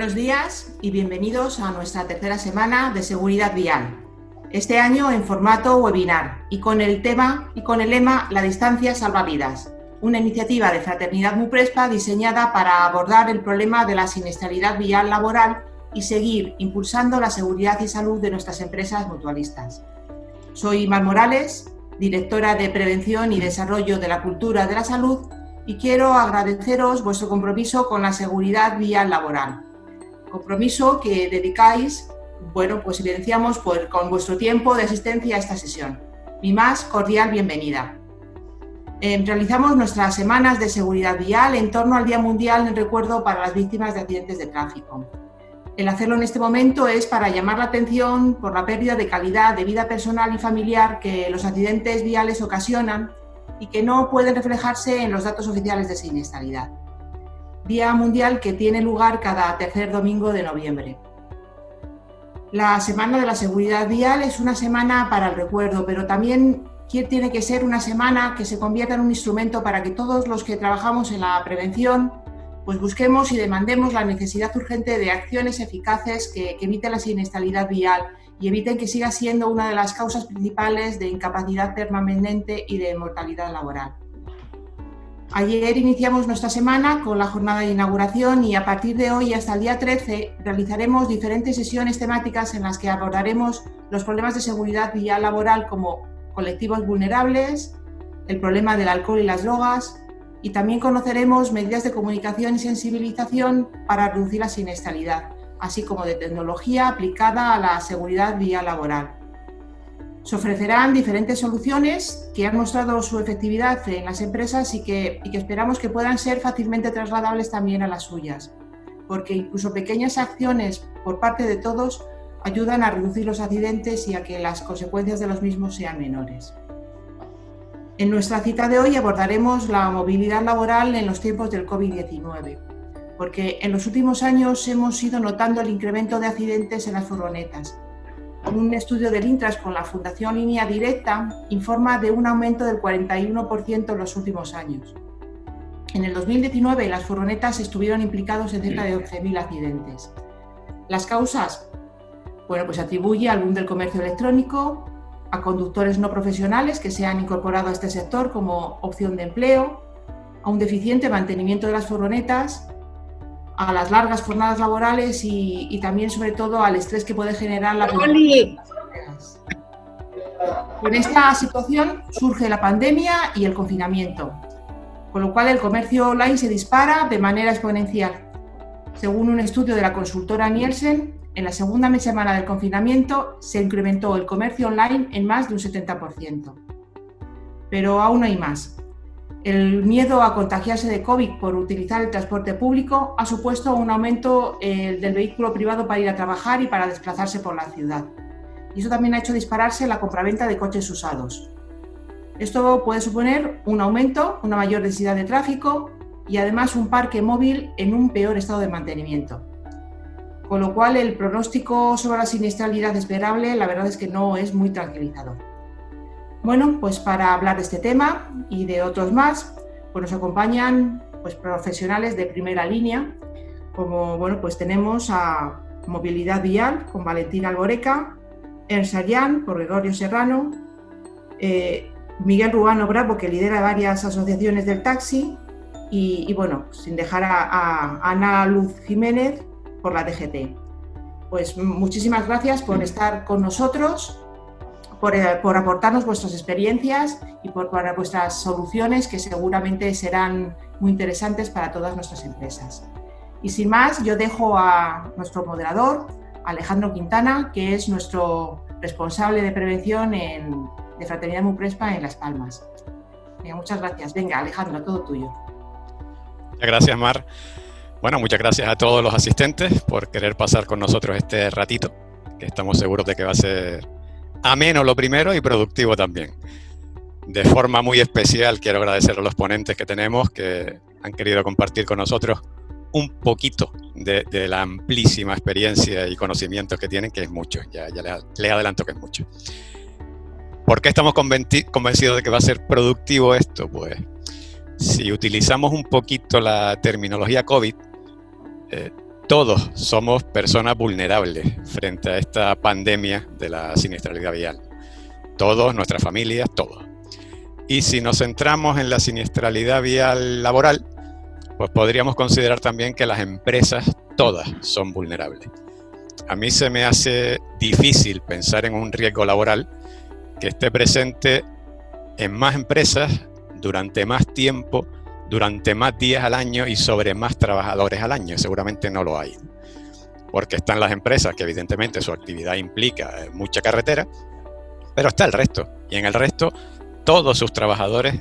Buenos días y bienvenidos a nuestra tercera semana de seguridad vial. Este año en formato webinar y con el lema La distancia salva vidas, una iniciativa de Fraternidad Muprespa diseñada para abordar el problema de la siniestralidad vial laboral y seguir impulsando la seguridad y salud de nuestras empresas mutualistas. Soy Mar Morales, directora de Prevención y Desarrollo de la Cultura de la Salud, y quiero agradeceros vuestro compromiso con la seguridad vial laboral. Compromiso que dedicáis, pues evidenciamos con vuestro tiempo de asistencia a esta sesión. Mi más cordial bienvenida. Realizamos nuestras semanas de seguridad vial en torno al Día Mundial en recuerdo para las víctimas de accidentes de tráfico. El hacerlo en este momento es para llamar la atención por la pérdida de calidad de vida personal y familiar que los accidentes viales ocasionan y que no pueden reflejarse en los datos oficiales de siniestralidad. Día Mundial que tiene lugar cada tercer domingo de noviembre. La Semana de la Seguridad Vial es una semana para el recuerdo, pero también tiene que ser una semana que se convierta en un instrumento para que todos los que trabajamos en la prevención pues busquemos y demandemos la necesidad urgente de acciones eficaces que eviten la siniestralidad vial y eviten que siga siendo una de las causas principales de incapacidad permanente y de mortalidad laboral. Ayer iniciamos nuestra semana con la jornada de inauguración y a partir de hoy hasta el día 13 realizaremos diferentes sesiones temáticas en las que abordaremos los problemas de seguridad vial laboral como colectivos vulnerables, el problema del alcohol y las drogas, y también conoceremos medidas de comunicación y sensibilización para reducir la siniestralidad, así como de tecnología aplicada a la seguridad vial laboral. Se ofrecerán diferentes soluciones que han mostrado su efectividad en las empresas y que esperamos que puedan ser fácilmente trasladables también a las suyas, porque incluso pequeñas acciones por parte de todos ayudan a reducir los accidentes y a que las consecuencias de los mismos sean menores. En nuestra cita de hoy abordaremos la movilidad laboral en los tiempos del COVID-19, porque en los últimos años hemos ido notando el incremento de accidentes en las furgonetas. Un estudio del Intras con la Fundación Línea Directa informa de un aumento del 41% en los últimos años. En el 2019 las furgonetas estuvieron implicados en cerca de 11.000 accidentes. Las causas, pues atribuye al boom del comercio electrónico, a conductores no profesionales que se han incorporado a este sector como opción de empleo, a un deficiente mantenimiento de las furgonetas, a las largas jornadas laborales y también, sobre todo, al estrés que puede generar la pandemia. Con esta situación surge la pandemia y el confinamiento, con lo cual el comercio online se dispara de manera exponencial. Según un estudio de la consultora Nielsen, en la segunda semana del confinamiento se incrementó el comercio online en más de un 70%. Pero aún hay más. El miedo a contagiarse de COVID por utilizar el transporte público ha supuesto un aumento del vehículo privado para ir a trabajar y para desplazarse por la ciudad. Y eso también ha hecho dispararse la compraventa de coches usados. Esto puede suponer un aumento, una mayor densidad de tráfico y además un parque móvil en un peor estado de mantenimiento. Con lo cual el pronóstico sobre la siniestralidad esperable la verdad es que no es muy tranquilizador. Bueno, pues para hablar de este tema y de otros más, pues nos acompañan profesionales de primera línea, como pues tenemos a Movilidad Vial con Valentín Alboreca, Ernst Sarjan por Gregorio Serrano, Miguel Ruano Bravo, que lidera varias asociaciones del taxi, y sin dejar a Ana Luz Jiménez por la DGT. Pues muchísimas gracias por estar con nosotros, por aportarnos vuestras experiencias y por vuestras soluciones que seguramente serán muy interesantes para todas nuestras empresas. Y sin más, yo dejo a nuestro moderador, Alejandro Quintana, que es nuestro responsable de prevención de Fraternidad Muprespa en Las Palmas. Muchas gracias. Venga, Alejandro, todo tuyo. Muchas gracias, Mar. Bueno, muchas gracias a todos los asistentes por querer pasar con nosotros este ratito, que estamos seguros de que va a ser ameno lo primero y productivo también. De forma muy especial quiero agradecer a los ponentes que tenemos que han querido compartir con nosotros un poquito de la amplísima experiencia y conocimientos que tienen, que es mucho, ya les adelanto que es mucho. ¿Por qué estamos convencidos de que va a ser productivo esto? Pues si utilizamos un poquito la terminología COVID, Todos somos personas vulnerables frente a esta pandemia de la siniestralidad vial. Todos, nuestras familias, todos. Y si nos centramos en la siniestralidad vial laboral, pues podríamos considerar también que las empresas todas son vulnerables. A mí se me hace difícil pensar en un riesgo laboral que esté presente en más empresas durante más tiempo, durante más días al año y sobre más trabajadores al año. Seguramente no lo hay, porque están las empresas que evidentemente su actividad implica mucha carretera, pero está el resto, y en el resto todos sus trabajadores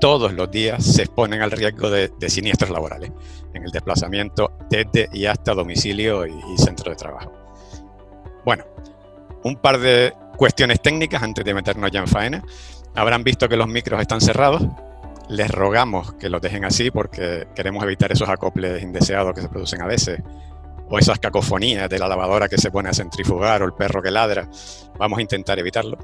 todos los días se exponen al riesgo de siniestros laborales en el desplazamiento desde y hasta domicilio y centro de trabajo. Bueno, un par de cuestiones técnicas antes de meternos ya en faena. Habrán visto que los micros están cerrados. Les rogamos que los dejen así porque queremos evitar esos acoples indeseados que se producen a veces, o esas cacofonías de la lavadora que se pone a centrifugar o el perro que ladra. Vamos a intentar evitarlo.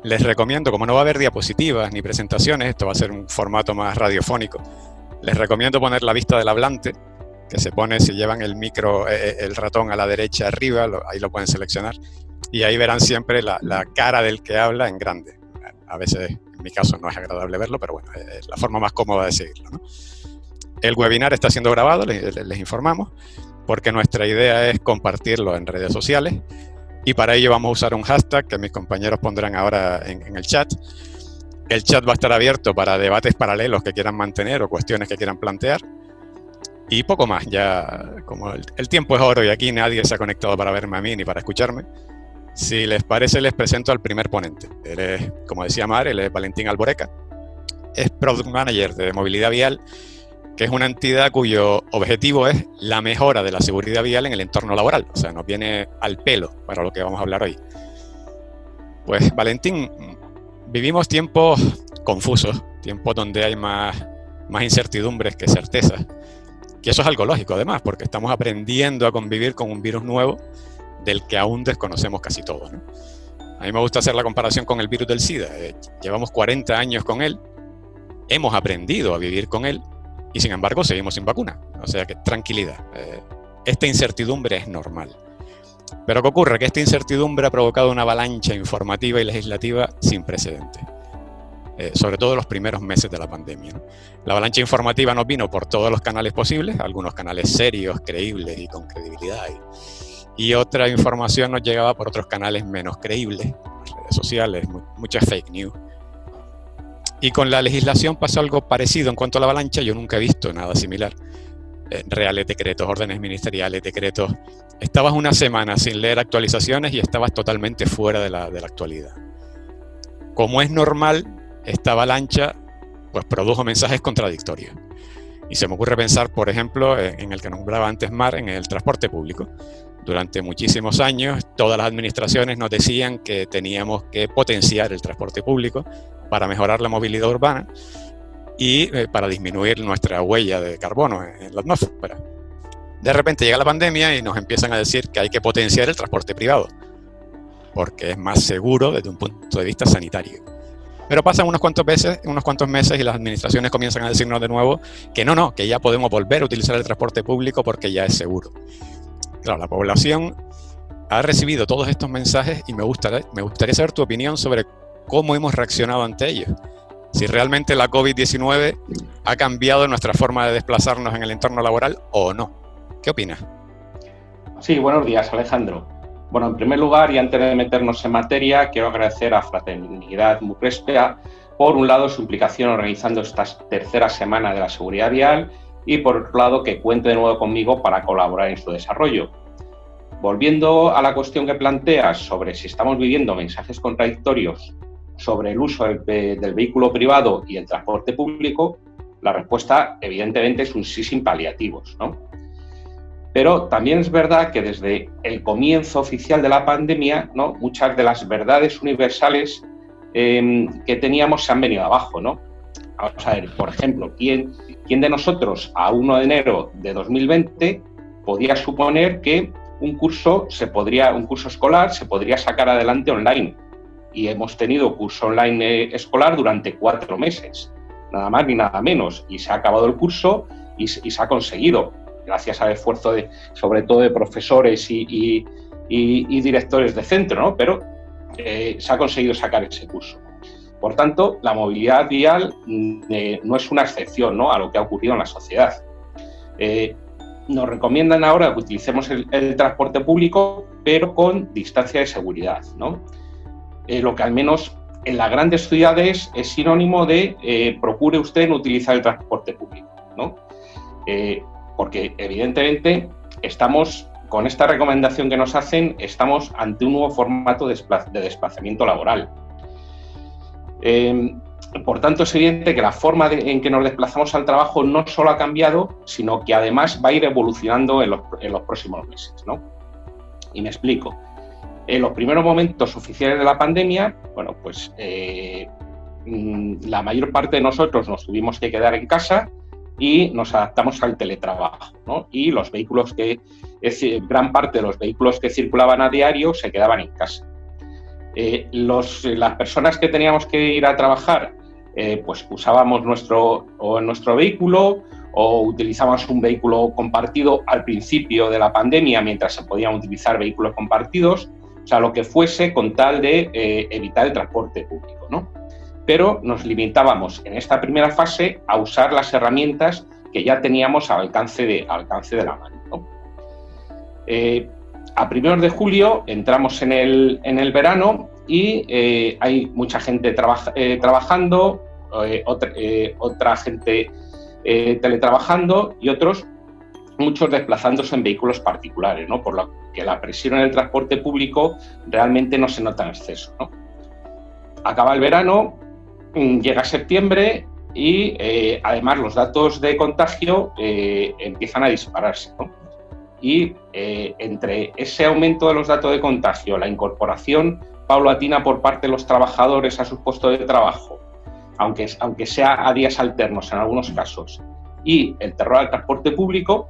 Les recomiendo, como no va a haber diapositivas ni presentaciones, esto va a ser un formato más radiofónico, les recomiendo poner la vista del hablante, que se pone si llevan el micro, el ratón a la derecha arriba, ahí lo pueden seleccionar, y ahí verán siempre la cara del que habla en grande. A veces, en mi caso, no es agradable verlo, pero bueno, es la forma más cómoda de seguirlo, ¿no? El webinar está siendo grabado, les informamos, porque nuestra idea es compartirlo en redes sociales, y para ello vamos a usar un hashtag que mis compañeros pondrán ahora en el chat. El chat va a estar abierto para debates paralelos que quieran mantener o cuestiones que quieran plantear. Y poco más, ya como el tiempo es oro y aquí nadie se ha conectado para verme a mí ni para escucharme. Si les parece, les presento al primer ponente. Él es, como decía Mar, él es Valentín Alboreca. Es Product Manager de Movilidad Vial, que es una entidad cuyo objetivo es la mejora de la seguridad vial en el entorno laboral. O sea, nos viene al pelo para lo que vamos a hablar hoy. Pues, Valentín, vivimos tiempos confusos, tiempos donde hay más incertidumbres que certezas. Y eso es algo lógico, además, porque estamos aprendiendo a convivir con un virus nuevo del que aún desconocemos casi todo, ¿no? A mí me gusta hacer la comparación con el virus del SIDA. Llevamos 40 años con él, hemos aprendido a vivir con él, y sin embargo seguimos sin vacuna. O sea que tranquilidad, esta incertidumbre es normal. Pero ¿qué ocurre? Que esta incertidumbre ha provocado una avalancha informativa y legislativa sin precedentes, sobre todo en los primeros meses de la pandemia, ¿no? La avalancha informativa nos vino por todos los canales posibles, algunos canales serios, creíbles y con credibilidad, y otra información nos llegaba por otros canales menos creíbles, las redes sociales, muchas fake news. Y con la legislación pasó algo parecido en cuanto a la avalancha. Yo nunca he visto nada similar. Reales decretos, órdenes ministeriales, decretos. Estabas una semana sin leer actualizaciones y estabas totalmente fuera de la actualidad. Como es normal, esta avalancha pues produjo mensajes contradictorios. Y se me ocurre pensar, por ejemplo, en el que nombraba antes Mar, en el transporte público. Durante muchísimos años, todas las administraciones nos decían que teníamos que potenciar el transporte público para mejorar la movilidad urbana y para disminuir nuestra huella de carbono en la atmósfera. De repente llega la pandemia y nos empiezan a decir que hay que potenciar el transporte privado, porque es más seguro desde un punto de vista sanitario. Pero pasan unos cuantos meses y las administraciones comienzan a decirnos de nuevo que no, que ya podemos volver a utilizar el transporte público porque ya es seguro. Claro, la población ha recibido todos estos mensajes y me gustaría saber tu opinión sobre cómo hemos reaccionado ante ellos. Si realmente la COVID-19 ha cambiado nuestra forma de desplazarnos en el entorno laboral o no. ¿Qué opinas? Sí, buenos días, Alejandro. Bueno, en primer lugar, y antes de meternos en materia, quiero agradecer a Fraternidad Murrespea, por un lado, su implicación organizando esta tercera semana de la seguridad vial y, por otro lado, que cuente de nuevo conmigo para colaborar en su desarrollo. Volviendo a la cuestión que planteas sobre si estamos viviendo mensajes contradictorios sobre el uso del vehículo privado y el transporte público, la respuesta, evidentemente, es un sí sin paliativos, ¿no? Pero también es verdad que desde el comienzo oficial de la pandemia, ¿no?, muchas de las verdades universales que teníamos se han venido abajo, ¿no? Vamos a ver, por ejemplo, ¿quién de nosotros a 1 de enero de 2020 podía suponer que un curso escolar se podría sacar adelante online? Y hemos tenido curso online escolar durante 4 meses, nada más ni nada menos, y se ha acabado el curso y se ha conseguido. gracias al esfuerzo sobre todo de profesores y directores de centro, ¿no? Pero se ha conseguido sacar ese curso. Por tanto, la movilidad vial no es una excepción, ¿no?, a lo que ha ocurrido en la sociedad. Nos recomiendan ahora que utilicemos el transporte público, pero con distancia de seguridad, ¿no? Lo que al menos en las grandes ciudades es sinónimo de procure usted no utilizar el transporte público, ¿no? Porque evidentemente estamos, con esta recomendación que nos hacen, estamos ante un nuevo formato de desplazamiento laboral. Por tanto, es evidente que la forma en que nos desplazamos al trabajo no solo ha cambiado, sino que además va a ir evolucionando en los próximos meses, ¿no? Y me explico. En los primeros momentos oficiales de la pandemia, bueno, pues la mayor parte de nosotros nos tuvimos que quedar en casa y nos adaptamos al teletrabajo, ¿no? Y los vehículos gran parte de los vehículos que circulaban a diario se quedaban en casa. Las personas que teníamos que ir a trabajar, pues usábamos nuestro vehículo o utilizábamos un vehículo compartido al principio de la pandemia, mientras se podían utilizar vehículos compartidos, o sea, lo que fuese con tal de evitar el transporte público, ¿no? Pero nos limitábamos en esta primera fase a usar las herramientas que ya teníamos al alcance de la mano, ¿no? A primeros de julio entramos en el verano y hay mucha gente trabajando, otra gente teletrabajando y muchos desplazándose en vehículos particulares, ¿no? Por lo que la presión en el transporte público realmente no se nota en exceso, ¿no? Acaba el verano, llega septiembre y además los datos de contagio empiezan a dispararse, ¿no? Y entre ese aumento de los datos de contagio, la incorporación paulatina por parte de los trabajadores a sus puestos de trabajo, aunque sea a días alternos en algunos casos, y el terror al transporte público,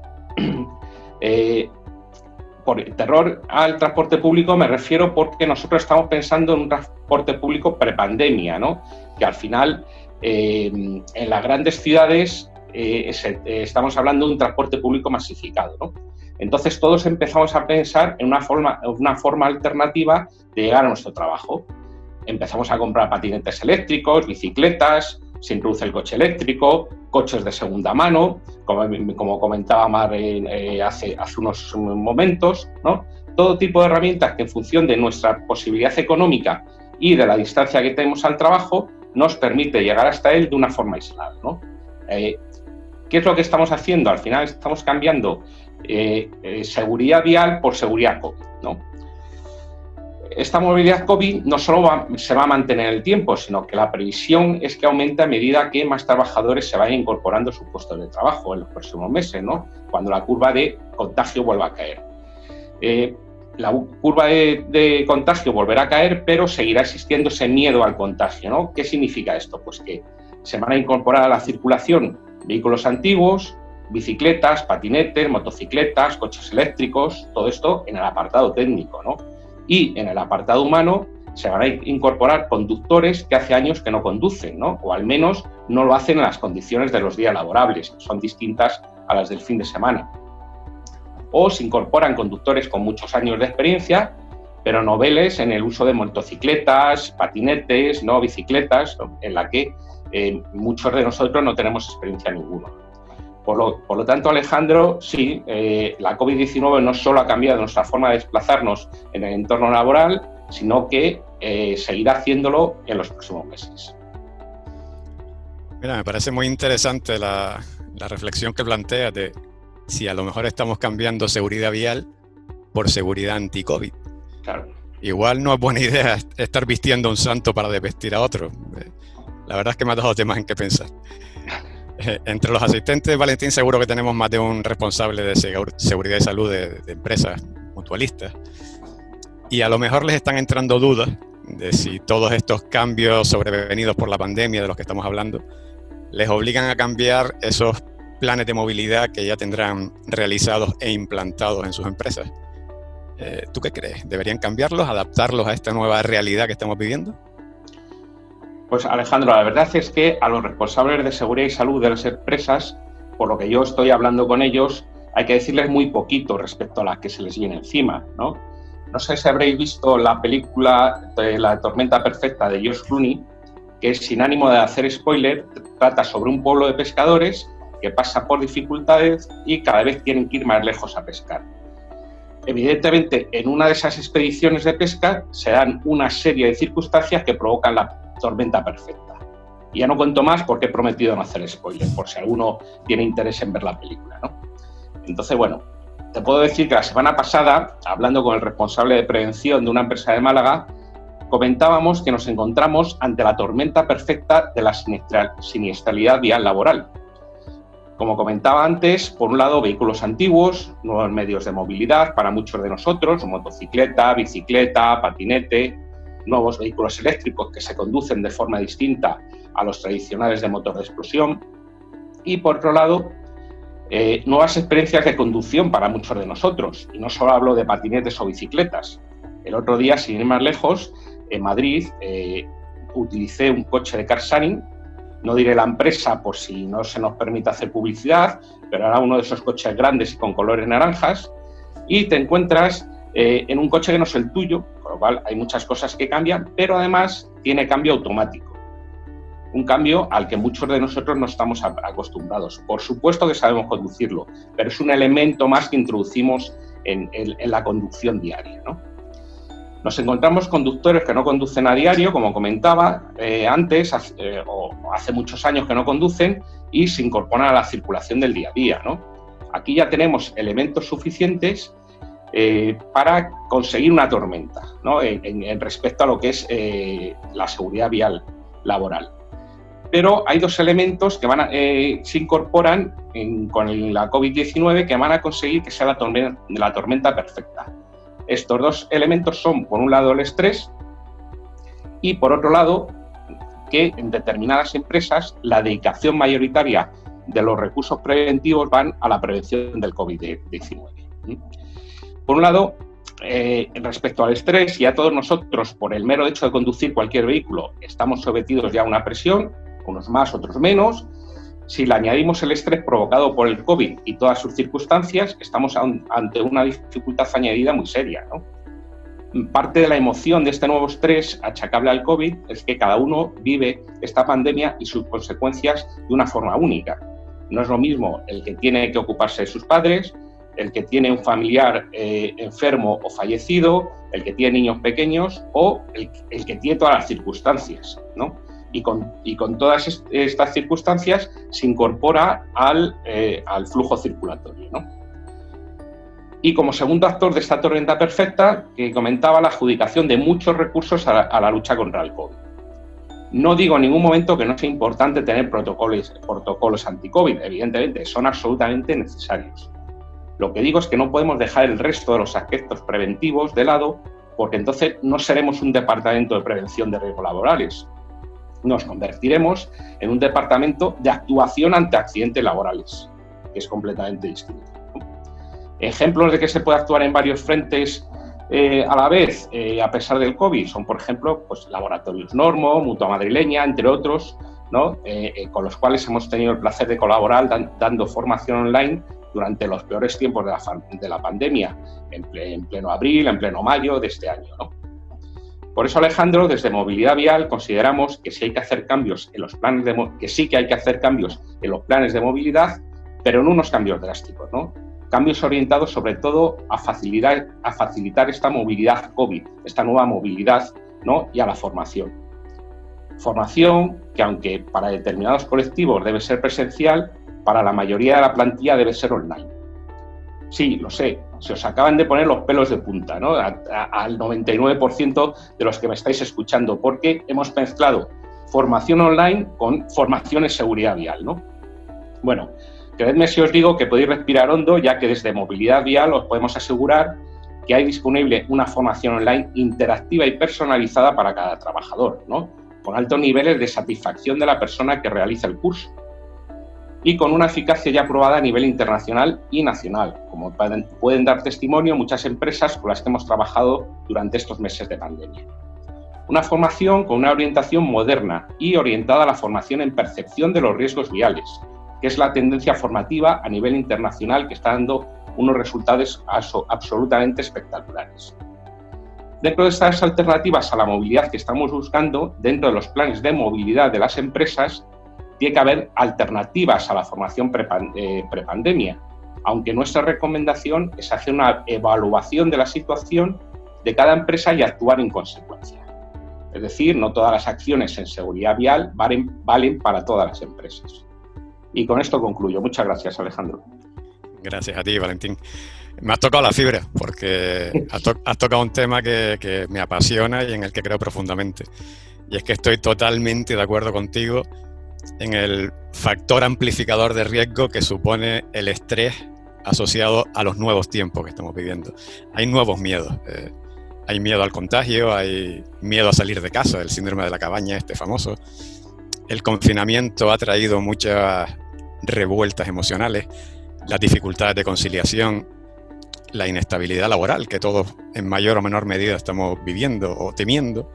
por terror al transporte público me refiero porque nosotros estamos pensando en un transporte público prepandemia, ¿no? Que al final en las grandes ciudades estamos hablando de un transporte público masificado, ¿no? Entonces todos empezamos a pensar en una forma alternativa de llegar a nuestro trabajo. Empezamos a comprar patinetes eléctricos, bicicletas, se introduce el coche eléctrico, coches de segunda mano, como comentaba Mar hace unos momentos, ¿no? Todo tipo de herramientas que en función de nuestra posibilidad económica y de la distancia que tenemos al trabajo nos permite llegar hasta él de una forma aislada, ¿no? ¿Qué es lo que estamos haciendo? Al final estamos cambiando seguridad vial por seguridad COVID, ¿no? Esta movilidad COVID no solo se va a mantener en el tiempo, sino que la previsión es que aumente a medida que más trabajadores se vayan incorporando a sus puestos de trabajo en los próximos meses, ¿no? Cuando la curva de contagio vuelva a caer. La curva de contagio volverá a caer, pero seguirá existiendo ese miedo al contagio, ¿no? ¿Qué significa esto? Pues que se van a incorporar a la circulación vehículos antiguos, bicicletas, patinetes, motocicletas, coches eléctricos, todo esto en el apartado técnico, ¿no? Y en el apartado humano se van a incorporar conductores que hace años que no conducen, ¿no? O al menos no lo hacen en las condiciones de los días laborables, que son distintas a las del fin de semana. O se incorporan conductores con muchos años de experiencia, pero noveles en el uso de motocicletas, patinetes, no bicicletas, en la que muchos de nosotros no tenemos experiencia ninguna. Por lo tanto, Alejandro, sí, la COVID-19 no solo ha cambiado nuestra forma de desplazarnos en el entorno laboral, sino que seguirá haciéndolo en los próximos meses. Mira, me parece muy interesante la reflexión que planteas de si a lo mejor estamos cambiando seguridad vial por seguridad anti-COVID. Claro. Igual no es buena idea estar vistiendo a un santo para desvestir a otro. La verdad es que me ha dado temas en qué pensar. Entre los asistentes, Valentín, seguro que tenemos más de un responsable de seguridad y salud de empresas mutualistas. Y a lo mejor les están entrando dudas de si todos estos cambios sobrevenidos por la pandemia de los que estamos hablando les obligan a cambiar esos planes de movilidad que ya tendrán realizados e implantados en sus empresas. ¿Tú qué crees? ¿Deberían cambiarlos, adaptarlos a esta nueva realidad que estamos viviendo? Pues Alejandro, la verdad es que a los responsables de seguridad y salud de las empresas, por lo que yo estoy hablando con ellos, hay que decirles muy poquito respecto a la que se les viene encima, ¿no? No sé si habréis visto la película de La tormenta perfecta de George Clooney, que sin ánimo de hacer spoiler, trata sobre un pueblo de pescadores que pasa por dificultades y cada vez tienen que ir más lejos a pescar. Evidentemente, en una de esas expediciones de pesca se dan una serie de circunstancias que provocan la tormenta perfecta. Y ya no cuento más porque he prometido no hacer spoiler, por si alguno tiene interés en ver la película, ¿no? Entonces, bueno, te puedo decir que la semana pasada, hablando con el responsable de prevención de una empresa de Málaga, comentábamos que nos encontramos ante la tormenta perfecta de la siniestralidad vial laboral. Como comentaba antes, por un lado, vehículos antiguos, nuevos medios de movilidad para muchos de nosotros, motocicleta, bicicleta, patinete, nuevos vehículos eléctricos que se conducen de forma distinta a los tradicionales de motor de explosión. Y por otro lado, nuevas experiencias de conducción para muchos de nosotros. Y no solo hablo de patinetes o bicicletas. El otro día, sin ir más lejos, en Madrid utilicé un coche de car sharing. No diré la empresa por si no se nos permite hacer publicidad, pero era uno de esos coches grandes y con colores naranjas, y te encuentras en un coche que no es el tuyo, con lo cual hay muchas cosas que cambian, pero además tiene cambio automático. Un cambio al que muchos de nosotros no estamos acostumbrados. Por supuesto que sabemos conducirlo, pero es un elemento más que introducimos en la conducción diaria, ¿no? Nos encontramos conductores que no conducen a diario, como comentaba antes, o hace muchos años que no conducen y se incorporan a la circulación del día a día, ¿no? Aquí ya tenemos elementos suficientes para conseguir una tormenta, ¿no? En respecto a lo que es la seguridad vial laboral. Pero hay dos elementos que se incorporan con la COVID-19 que van a conseguir que sea la tormenta perfecta. Estos dos elementos son, por un lado, el estrés y, por otro lado, que en determinadas empresas la dedicación mayoritaria de los recursos preventivos van a la prevención del COVID-19. Por un lado, respecto al estrés, y a todos nosotros, por el mero hecho de conducir cualquier vehículo, estamos sometidos ya a una presión, unos más, otros menos. Si le añadimos el estrés provocado por el COVID y todas sus circunstancias, estamos ante una dificultad añadida muy seria, ¿no? Parte de la emoción de este nuevo estrés achacable al COVID es que cada uno vive esta pandemia y sus consecuencias de una forma única. No es lo mismo el que tiene que ocuparse de sus padres, el que tiene un familiar enfermo o fallecido, el que tiene niños pequeños o el que tiene todas las circunstancias, ¿no? Y con todas estas circunstancias se incorpora al flujo circulatorio, ¿no? Y como segundo actor de esta tormenta perfecta, que comentaba, la adjudicación de muchos recursos a la lucha contra el COVID. No digo en ningún momento que no sea importante tener protocolos anti-COVID, evidentemente, son absolutamente necesarios. Lo que digo es que no podemos dejar el resto de los aspectos preventivos de lado, porque entonces no seremos un departamento de prevención de riesgos laborales. Nos convertiremos en un departamento de actuación ante accidentes laborales, que es completamente distinto. Ejemplos de que se puede actuar en varios frentes a la vez, a pesar del COVID, son, por ejemplo, pues, Laboratorios Normo, Mutua Madrileña, entre otros, ¿no? Con los cuales hemos tenido el placer de colaborar dando formación online durante los peores tiempos de la pandemia, en pleno abril, en pleno mayo de este año, ¿no? Por eso, Alejandro, desde Movilidad Vial consideramos que sí hay que hacer cambios en los planes en los planes de movilidad, pero no unos cambios drásticos, ¿no? Cambios orientados sobre todo a facilitar esta movilidad COVID, esta nueva movilidad, ¿no? Y a la formación. Formación que, aunque para determinados colectivos debe ser presencial, para la mayoría de la plantilla debe ser online. Sí, lo sé, se os acaban de poner los pelos de punta, ¿no? Al 99% de los que me estáis escuchando, porque hemos mezclado formación online con formación en seguridad vial, ¿no? Bueno, creedme si os digo que podéis respirar hondo, ya que desde Movilidad Vial os podemos asegurar que hay disponible una formación online interactiva y personalizada para cada trabajador, ¿no? Con altos niveles de satisfacción de la persona que realiza el curso y con una eficacia ya probada a nivel internacional y nacional, como pueden dar testimonio muchas empresas con las que hemos trabajado durante estos meses de pandemia. Una formación con una orientación moderna y orientada a la formación en percepción de los riesgos viales, que es la tendencia formativa a nivel internacional que está dando unos resultados absolutamente espectaculares. Dentro de estas alternativas a la movilidad que estamos buscando, dentro de los planes de movilidad de las empresas, tiene que haber alternativas a la formación prepandemia, aunque nuestra recomendación es hacer una evaluación de la situación de cada empresa y actuar en consecuencia. Es decir, no todas las acciones en seguridad vial valen para todas las empresas. Y con esto concluyo. Muchas gracias, Alejandro. Gracias a ti, Valentín. Me has tocado la fibra, porque has tocado un tema que me apasiona y en el que creo profundamente. Y es que estoy totalmente de acuerdo contigo en el factor amplificador de riesgo que supone el estrés asociado a los nuevos tiempos que estamos viviendo. Hay nuevos miedos. Hay miedo al contagio, hay miedo a salir de casa, el síndrome de la cabaña famoso. El confinamiento ha traído muchas revueltas emocionales, las dificultades de conciliación, la inestabilidad laboral que todos en mayor o menor medida estamos viviendo o temiendo.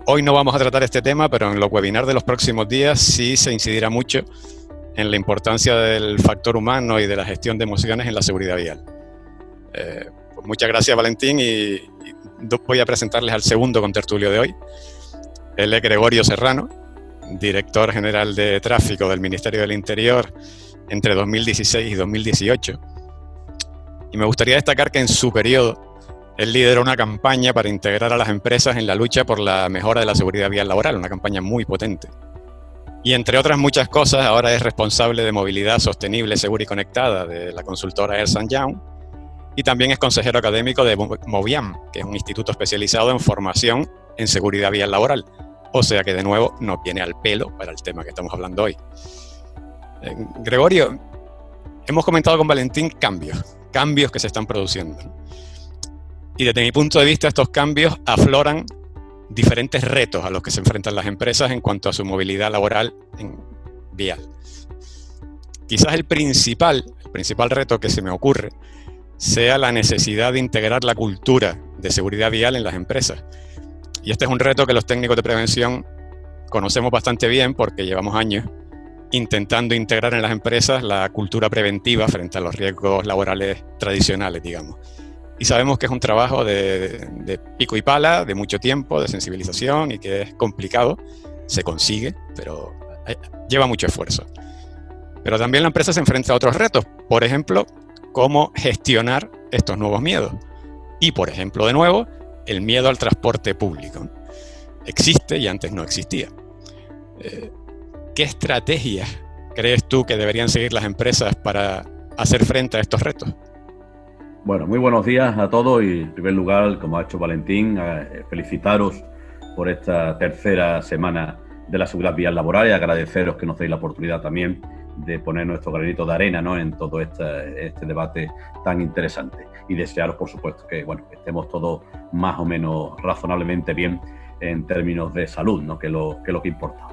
Hoy no vamos a tratar este tema, pero en los webinars de los próximos días sí se incidirá mucho en la importancia del factor humano y de la gestión de emociones en la seguridad vial. Pues muchas gracias, Valentín, y voy a presentarles al segundo contertulio de hoy. Él es Gregorio Serrano, director general de tráfico del Ministerio del Interior entre 2016 y 2018. Y me gustaría destacar que en su periodo él lideró una campaña para integrar a las empresas en la lucha por la mejora de la seguridad vial laboral, una campaña muy potente. Y entre otras muchas cosas, ahora es responsable de movilidad sostenible, segura y conectada de la consultora Ernst & Young, y también es consejero académico de Moviam, que es un instituto especializado en formación en seguridad vial laboral. O sea que, de nuevo, nos viene al pelo para el tema que estamos hablando hoy. Gregorio, hemos comentado con Valentín cambios que se están produciendo. Y desde mi punto de vista, estos cambios afloran diferentes retos a los que se enfrentan las empresas en cuanto a su movilidad laboral en vial. Quizás el principal reto que se me ocurre sea la necesidad de integrar la cultura de seguridad vial en las empresas. Y este es un reto que los técnicos de prevención conocemos bastante bien porque llevamos años intentando integrar en las empresas la cultura preventiva frente a los riesgos laborales tradicionales, digamos. Y sabemos que es un trabajo de pico y pala, de mucho tiempo, de sensibilización y que es complicado. Se consigue, pero lleva mucho esfuerzo. Pero también la empresa se enfrenta a otros retos. Por ejemplo, cómo gestionar estos nuevos miedos. Y, por ejemplo, de nuevo, el miedo al transporte público. Existe y antes no existía. ¿Qué estrategias crees tú que deberían seguir las empresas para hacer frente a estos retos? Bueno, muy buenos días a todos y en primer lugar, como ha hecho Valentín, felicitaros por esta tercera semana de la seguridad vial laboral y agradeceros que nos deis la oportunidad también de poner nuestro granito de arena, ¿no?, en todo este debate tan interesante y desearos, por supuesto, que estemos todos más o menos razonablemente bien en términos de salud, ¿no?, que es lo que importa.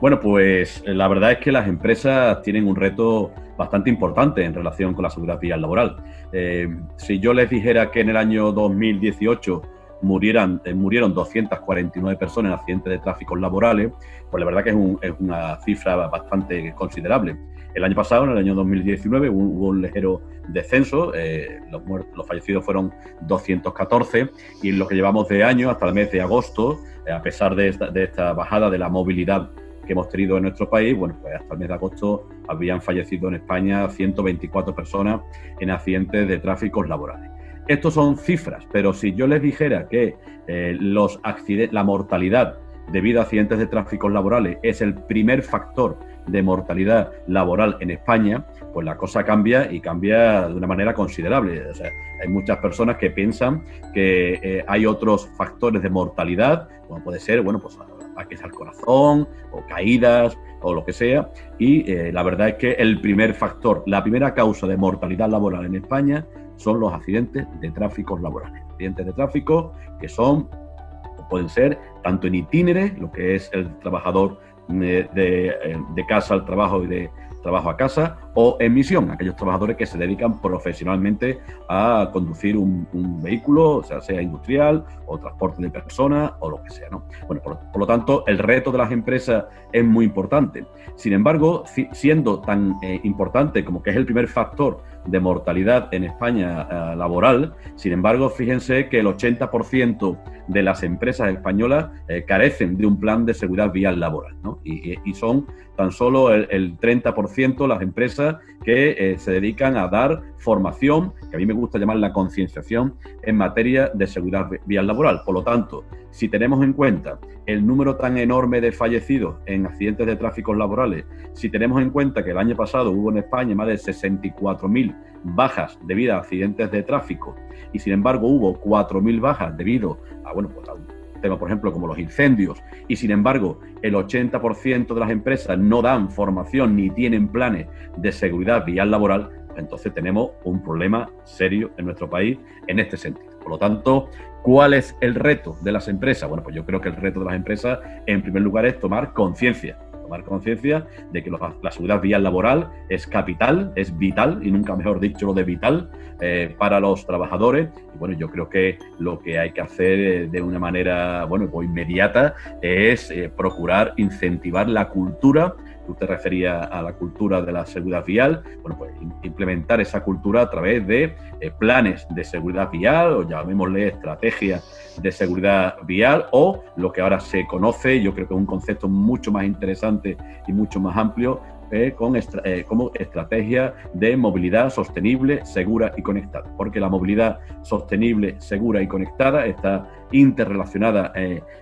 Bueno, pues la verdad es que las empresas tienen un reto bastante importante en relación con la seguridad vial laboral. Si yo les dijera que en el año 2018 murieron 249 personas en accidentes de tráfico laborales, pues la verdad que es una cifra bastante considerable. El año pasado, en el año 2019, hubo un ligero descenso, los fallecidos fueron 214 y en lo que llevamos de año hasta el mes de agosto, a pesar de esta bajada de la movilidad que hemos tenido en nuestro país, pues hasta el mes de agosto habían fallecido en España 124 personas en accidentes de tráfico laborales. Estos son cifras, pero si yo les dijera que la mortalidad debido a accidentes de tráfico laborales es el primer factor de mortalidad laboral en España, pues la cosa cambia y cambia de una manera considerable. O sea, hay muchas personas que piensan que hay otros factores de mortalidad, como puede ser, ataques al corazón o caídas o lo que sea, y la verdad es que el primer factor, la primera causa de mortalidad laboral en España son los accidentes de tráfico laborales. Accidentes de tráfico que pueden ser tanto en itinere, lo que es el trabajador de casa al trabajo y de trabajo a casa, o en misión, aquellos trabajadores que se dedican profesionalmente a conducir un vehículo, o sea industrial o transporte de personas o lo que sea, ¿no? Bueno, por lo tanto, el reto de las empresas es muy importante. Sin embargo, siendo tan importante como que es el primer factor de mortalidad en España laboral, sin embargo, fíjense que el 80% de las empresas españolas carecen de un plan de seguridad vial laboral, ¿no? Y son tan solo el 30% las empresas que se dedican a dar formación, que a mí me gusta llamar la concienciación, en materia de seguridad vial laboral. Por lo tanto, si tenemos en cuenta el número tan enorme de fallecidos en accidentes de tráfico laborales, si tenemos en cuenta que el año pasado hubo en España más de 64.000 bajas debido a accidentes de tráfico y sin embargo hubo 4.000 bajas debido a, bueno, pues a un tema, por ejemplo, como los incendios, y sin embargo el 80% de las empresas no dan formación ni tienen planes de seguridad vial laboral, pues entonces tenemos un problema serio en nuestro país en este sentido. Por lo tanto, ¿cuál es el reto de las empresas? Bueno, pues yo creo que el reto de las empresas, en primer lugar, es tomar conciencia de que la seguridad vial laboral es capital, es vital, y nunca mejor dicho lo de vital, para los trabajadores. Y bueno, yo creo que lo que hay que hacer de una manera, bueno, pues inmediata es procurar incentivar la cultura. Usted refería a la cultura de la seguridad vial. Bueno, pues implementar esa cultura a través de planes de seguridad vial, o llamémosle estrategias de seguridad vial, o lo que ahora se conoce, yo creo que es un concepto mucho más interesante y mucho más amplio, como estrategia de movilidad sostenible, segura y conectada. Porque la movilidad sostenible, segura y conectada está interrelacionada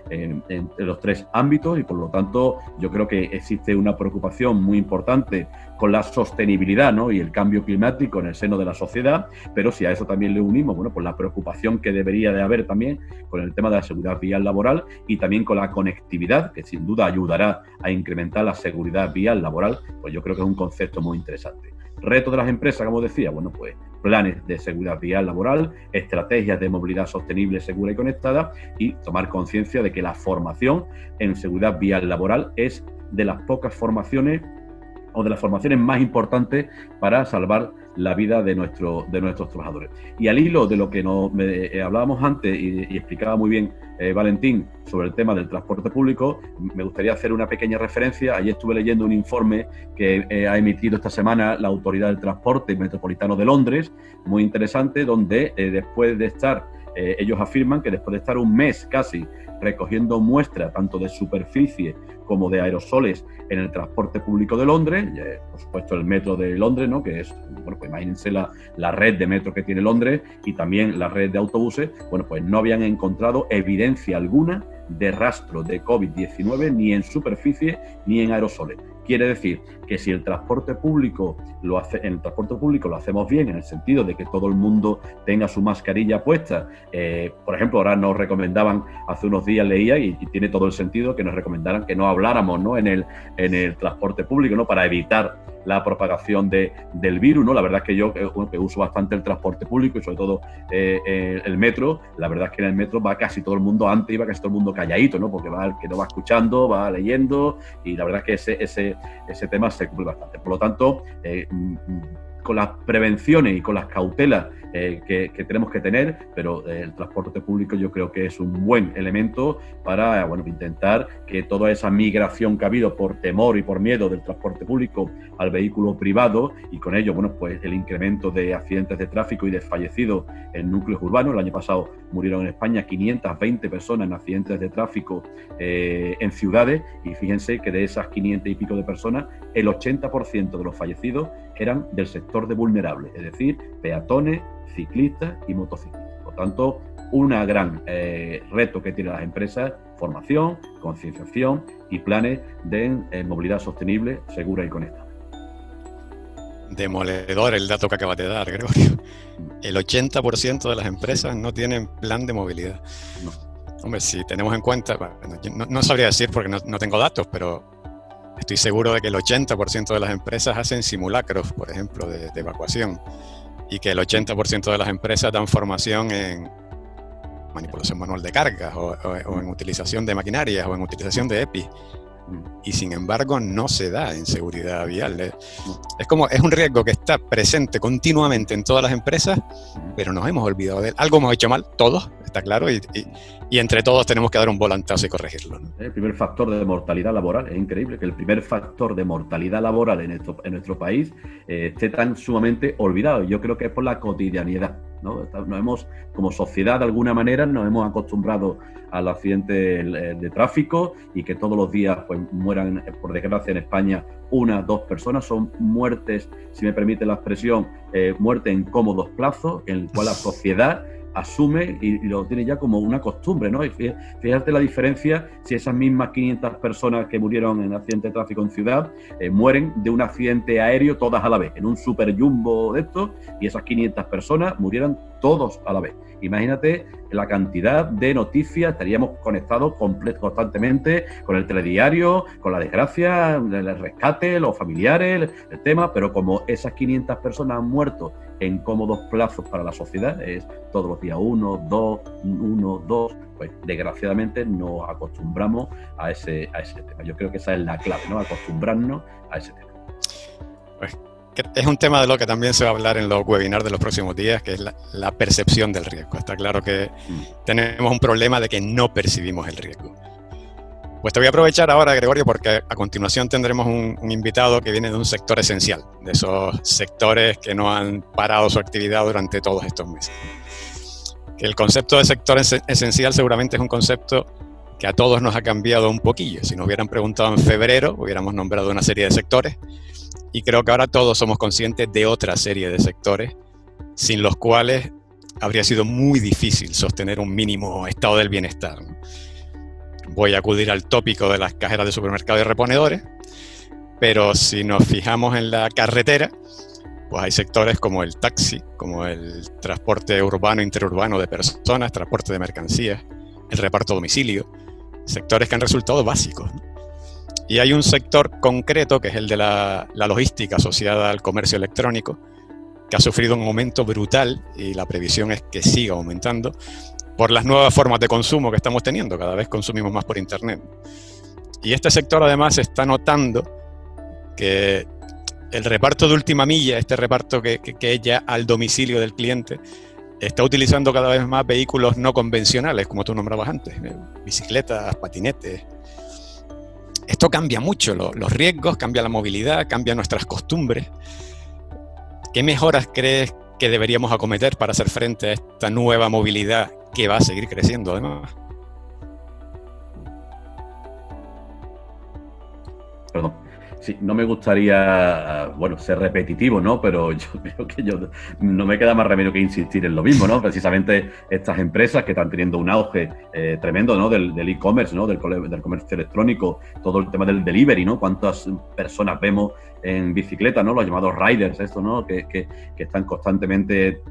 entre los tres ámbitos, y por lo tanto yo creo que existe una preocupación muy importante con la sostenibilidad, ¿no?, y el cambio climático en el seno de la sociedad, pero si a eso también le unimos, bueno, pues la preocupación que debería de haber también con el tema de la seguridad vial laboral y también con la conectividad, que sin duda ayudará a incrementar la seguridad vial laboral, pues yo creo que es un concepto muy interesante. Reto de las empresas, como decía, bueno, pues planes de seguridad vial laboral, estrategias de movilidad sostenible, segura y conectada, y tomar conciencia de que la formación en seguridad vial laboral es de las pocas formaciones o de las formaciones más importantes para salvar la vida de nuestros trabajadores. Y al hilo de lo que hablábamos antes y explicaba muy bien Valentín sobre el tema del transporte público, me gustaría hacer una pequeña referencia. Ayer estuve leyendo un informe que ha emitido esta semana la Autoridad del Transporte Metropolitano de Londres, muy interesante, donde después de estar, ellos afirman que después de estar un mes casi recogiendo muestras tanto de superficie como de aerosoles en el transporte público de Londres, por supuesto el metro de Londres, ¿no?, que es, bueno, pues imagínense la red de metro que tiene Londres y también la red de autobuses, bueno, pues no habían encontrado evidencia alguna de rastro de COVID-19 ni en superficie ni en aerosoles. Quiere decir que si el transporte público lo hacemos bien, en el sentido de que todo el mundo tenga su mascarilla puesta. Por ejemplo, ahora nos recomendaban, hace unos días leía, y tiene todo el sentido, que nos recomendaran que no habláramos, ¿no?, en el transporte público, ¿no?, para evitar la propagación del virus, ¿no? La verdad es que yo, que uso bastante el transporte público y sobre todo el metro, la verdad es que en el metro va casi todo el mundo, antes iba casi todo el mundo calladito, ¿no?, porque va el que no va escuchando, va leyendo, y la verdad es que ese tema se cumple bastante. Por lo tanto, con las prevenciones y con las cautelas que tenemos que tener, pero el transporte público yo creo que es un buen elemento para, bueno, intentar que toda esa migración que ha habido por temor y por miedo del transporte público al vehículo privado, y con ello, bueno, pues el incremento de accidentes de tráfico y de fallecidos en núcleos urbanos. El año pasado murieron en España 520 personas en accidentes de tráfico en ciudades, y fíjense que de esas 500 y pico de personas, el 80% de los fallecidos eran del sector de vulnerables, es decir, peatones, ciclistas y motociclistas. Por tanto, un gran reto que tienen las empresas: formación, concienciación y planes de movilidad sostenible, segura y conectada. Demoledor el dato que acabas de dar, Gregorio. El 80% de las empresas no tienen plan de movilidad. No. Hombre, si tenemos en cuenta, bueno, no sabría decir porque no tengo datos, pero estoy seguro de que el 80% de las empresas hacen simulacros, por ejemplo, de evacuación, y que el 80% de las empresas dan formación en manipulación manual de cargas o en utilización de maquinarias o en utilización de EPI. y sin embargo no se da en seguridad vial. Es un riesgo que está presente continuamente en todas las empresas, pero nos hemos olvidado de él. Algo hemos hecho mal, todos, está claro, y entre todos tenemos que dar un volantazo y corregirlo, ¿no? El primer factor de mortalidad laboral, es increíble que el primer factor de mortalidad laboral en nuestro país esté tan sumamente olvidado. Yo creo que es por la cotidianidad, ¿no? Como sociedad, de alguna manera, nos hemos acostumbrado al accidente de tráfico y que todos los días pues mueran, por desgracia, en España 1 o 2 personas. Son muertes, si me permite la expresión, muerte en cómodos plazos, en el cual la sociedad asume y lo tiene ya como una costumbre, ¿no? Y fíjate la diferencia si esas mismas 500 personas que murieron en accidente de tráfico en ciudad mueren de un accidente aéreo todas a la vez, en un super jumbo de estos, y esas 500 personas murieran todos a la vez. Imagínate la cantidad de noticias, estaríamos conectados constantemente con el telediario, con la desgracia, el rescate, los familiares, el tema, pero como esas 500 personas han muerto en cómodos plazos para la sociedad, es todos los días 1, 2, pues desgraciadamente nos acostumbramos a ese tema. Yo creo que esa es la clave, ¿no? Acostumbrarnos a ese tema. Pues es un tema de lo que también se va a hablar en los webinars de los próximos días, que es la percepción del riesgo. Está claro que tenemos un problema de que no percibimos el riesgo. Pues te voy a aprovechar ahora, Gregorio, porque a continuación tendremos un invitado que viene de un sector esencial, de esos sectores que no han parado su actividad durante todos estos meses. Que el concepto de sector esencial seguramente es un concepto que a todos nos ha cambiado un poquillo. Si nos hubieran preguntado en febrero, hubiéramos nombrado una serie de sectores, y creo que ahora todos somos conscientes de otra serie de sectores sin los cuales habría sido muy difícil sostener un mínimo estado del bienestar, ¿no? Voy a acudir al tópico de las cajeras de supermercado y reponedores, pero si nos fijamos en la carretera, pues hay sectores como el taxi, como el transporte urbano, interurbano de personas, transporte de mercancías, el reparto a domicilio, sectores que han resultado básicos, ¿no? Y hay un sector concreto, que es el de la logística asociada al comercio electrónico, que ha sufrido un aumento brutal, y la previsión es que siga aumentando por las nuevas formas de consumo que estamos teniendo. Cada vez consumimos más por Internet. Y este sector además está notando que el reparto de última milla, este reparto que es ya al domicilio del cliente, está utilizando cada vez más vehículos no convencionales, como tú nombrabas antes, bicicletas, patinetes. Esto cambia mucho los riesgos, cambia la movilidad, cambia nuestras costumbres. ¿Qué mejoras crees que deberíamos acometer para hacer frente a esta nueva movilidad que va a seguir creciendo además? Perdón. Sí, no me gustaría, ser repetitivo, ¿no? Pero yo creo que no me queda más remedio que insistir en lo mismo, ¿no? Precisamente estas empresas que están teniendo un auge tremendo, ¿no? Del e-commerce, ¿no? Del comercio electrónico, todo el tema del delivery, ¿no? Cuántas personas vemos en bicicleta, ¿no? Los llamados riders, esto, ¿no? Que están constantemente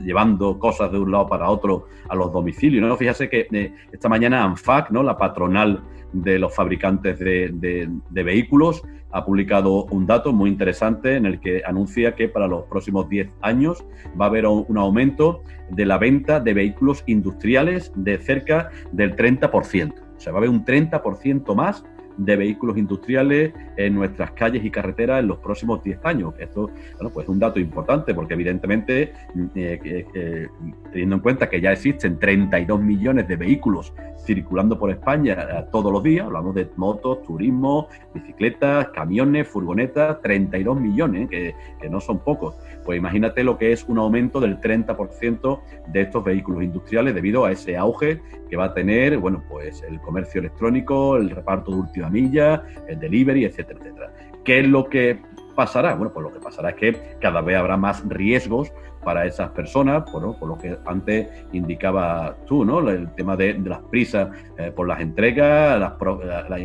llevando cosas de un lado para otro a los domicilios, ¿no? Fíjate que esta mañana ANFAC, ¿no? La patronal de los fabricantes de vehículos, ha publicado un dato muy interesante en el que anuncia que para los próximos 10 años va a haber un aumento de la venta de vehículos industriales de cerca del 30%. O sea, va a haber un 30% más de vehículos industriales en nuestras calles y carreteras en los próximos 10 años. Esto, pues es un dato importante porque evidentemente, teniendo en cuenta que ya existen 32 millones de vehículos circulando por España todos los días, hablamos de motos, turismo, bicicletas, camiones, furgonetas, 32 millones, que no son pocos. Pues imagínate lo que es un aumento del 30% de estos vehículos industriales debido a ese auge que va a tener, pues el comercio electrónico, el reparto de última milla, el delivery, etcétera, etcétera. ¿Qué es lo que pasará? Pues lo que pasará es que cada vez habrá más riesgos para esas personas, por lo que antes indicaba tú, ¿no? El tema de las prisas por las entregas,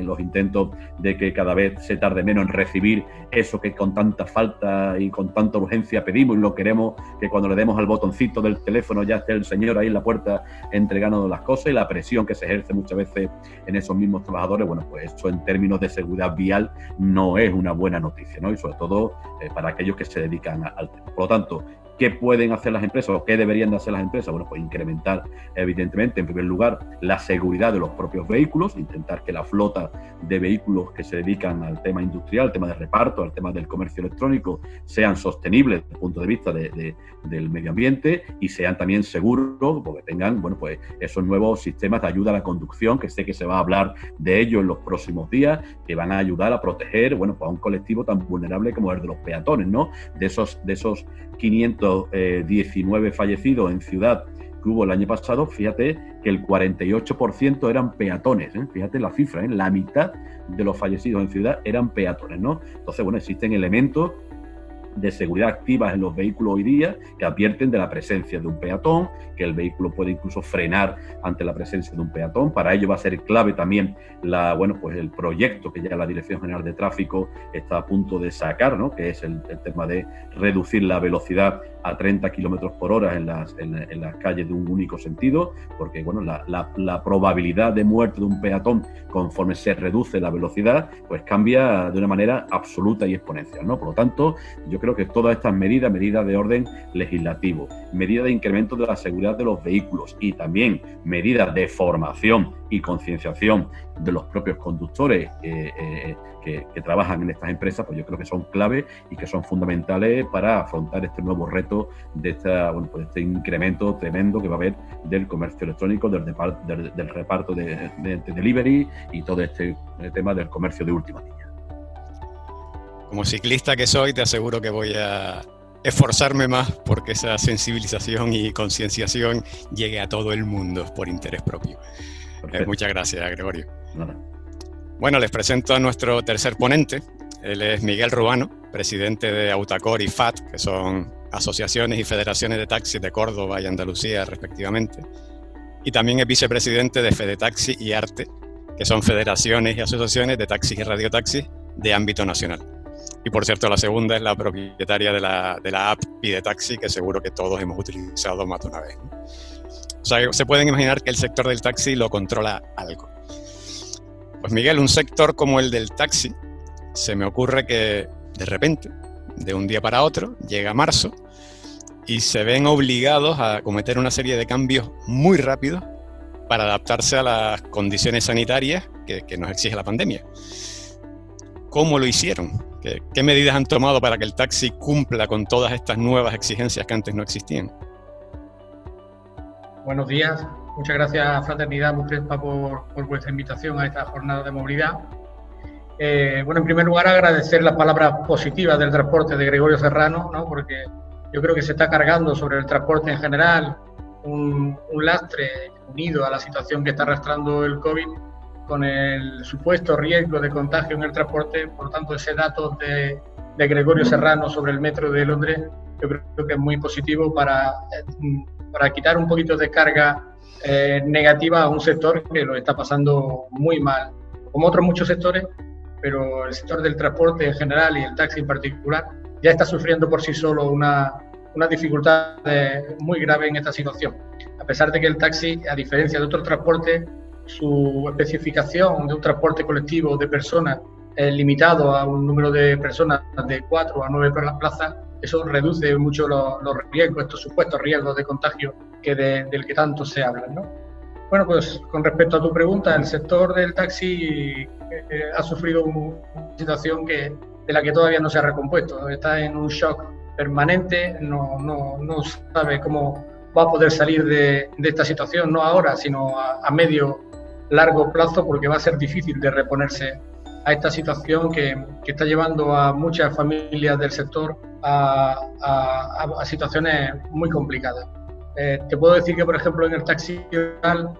los intentos de que cada vez se tarde menos en recibir eso que con tanta falta y con tanta urgencia pedimos y lo queremos, que cuando le demos al botoncito del teléfono ya esté el señor ahí en la puerta entregándonos las cosas, y la presión que se ejerce muchas veces en esos mismos trabajadores. Pues eso en términos de seguridad vial no es una buena noticia, ¿no? Y sobre todo para aquellos que se dedican al tema. Por lo tanto, ¿Qué pueden hacer las empresas o qué deberían de hacer las empresas? Bueno, pues incrementar, evidentemente, en primer lugar, la seguridad de los propios vehículos, intentar que la flota de vehículos que se dedican al tema industrial, al tema de reparto, al tema del comercio electrónico, sean sostenibles desde el punto de vista del medio ambiente y sean también seguros, porque tengan, bueno, pues esos nuevos sistemas de ayuda a la conducción, que sé que se va a hablar de ello en los próximos días, que van a ayudar a proteger, bueno, pues a un colectivo tan vulnerable como el de los peatones, ¿no? De esos 519 fallecidos en ciudad que hubo el año pasado, fíjate que el 48% eran peatones, ¿eh? Fíjate la cifra, ¿eh? La mitad de los fallecidos en ciudad eran peatones, ¿no? Entonces, bueno, existen elementos de seguridad activas en los vehículos hoy día que advierten de la presencia de un peatón, que el vehículo puede incluso frenar ante la presencia de un peatón. Para ello va a ser clave también el proyecto que ya la Dirección General de Tráfico está a punto de sacar, ¿no? Que es el tema de reducir la velocidad a 30 kilómetros por hora en las calles de un único sentido, porque bueno, la probabilidad de muerte de un peatón conforme se reduce la velocidad, pues cambia de una manera absoluta y exponencial, ¿no? Por lo tanto, yo creo que todas estas medidas de orden legislativo, medidas de incremento de la seguridad de los vehículos y también medidas de formación y concienciación de los propios conductores que trabajan en estas empresas, pues yo creo que son clave y que son fundamentales para afrontar este nuevo reto de este incremento tremendo que va a haber del comercio electrónico, del reparto de delivery y todo este tema del comercio de última línea. Como ciclista que soy, te aseguro que voy a esforzarme más porque esa sensibilización y concienciación llegue a todo el mundo por interés propio. Muchas gracias, Gregorio. Nada. Bueno, les presento a nuestro tercer ponente. Él es Miguel Ruano, presidente de Autacor y FAT, que son asociaciones y federaciones de taxis de Córdoba y Andalucía, respectivamente. Y también es vicepresidente de FedeTaxi y ARTE, que son federaciones y asociaciones de taxis y radiotaxis de ámbito nacional. Y por cierto, la segunda es la propietaria de la app PideTaxi, que seguro que todos hemos utilizado más de una vez, ¿no? O sea, se pueden imaginar que el sector del taxi lo controla algo. Pues Miguel, un sector como el del taxi, se me ocurre que de repente, de un día para otro, llega marzo y se ven obligados a cometer una serie de cambios muy rápidos para adaptarse a las condiciones sanitarias que nos exige la pandemia. ¿Cómo lo hicieron? ¿Qué medidas han tomado para que el taxi cumpla con todas estas nuevas exigencias que antes no existían? Buenos días. Muchas gracias a Fraternidad Murrespa por vuestra invitación a esta jornada de movilidad. En primer lugar, agradecer las palabras positivas del transporte de Gregorio Serrano, ¿no? Porque yo creo que se está cargando sobre el transporte en general un lastre unido a la situación que está arrastrando el COVID, con el supuesto riesgo de contagio en el transporte. Por lo tanto, ese dato de Gregorio Serrano sobre el metro de Londres, yo creo que es muy positivo para quitar un poquito de carga negativa a un sector que lo está pasando muy mal, como otros muchos sectores, pero el sector del transporte en general y el taxi en particular ya está sufriendo por sí solo una dificultad muy grave en esta situación. A pesar de que el taxi, a diferencia de otros transportes, su especificación de un transporte colectivo de personas limitado a un número de personas de 4 a 9 plazas, eso reduce mucho los riesgos, estos supuestos riesgos de contagio del que tanto se habla, ¿no? Bueno, pues con respecto a tu pregunta, el sector del taxi ha sufrido una situación de la que todavía no se ha recompuesto. Está en un shock permanente, no sabe cómo va a poder salir de esta situación, no ahora, sino a medio largo plazo, porque va a ser difícil de reponerse a esta situación que está llevando a muchas familias del sector a situaciones muy complicadas. Te puedo decir que, por ejemplo, en el taxi rural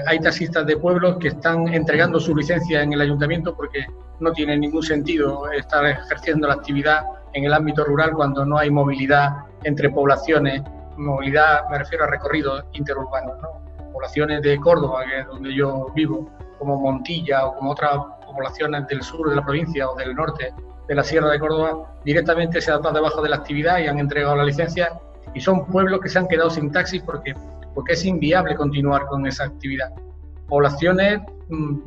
hay taxistas de pueblos que están entregando su licencia en el ayuntamiento porque no tiene ningún sentido estar ejerciendo la actividad en el ámbito rural cuando no hay movilidad entre poblaciones. Movilidad, me refiero a recorridos interurbanos, ¿no? Poblaciones de Córdoba, que es donde yo vivo, como Montilla o como otras poblaciones del sur de la provincia o del norte de la Sierra de Córdoba, directamente se adaptan debajo de la actividad y han entregado la licencia, y son pueblos que se han quedado sin taxis porque es inviable continuar con esa actividad. Poblaciones,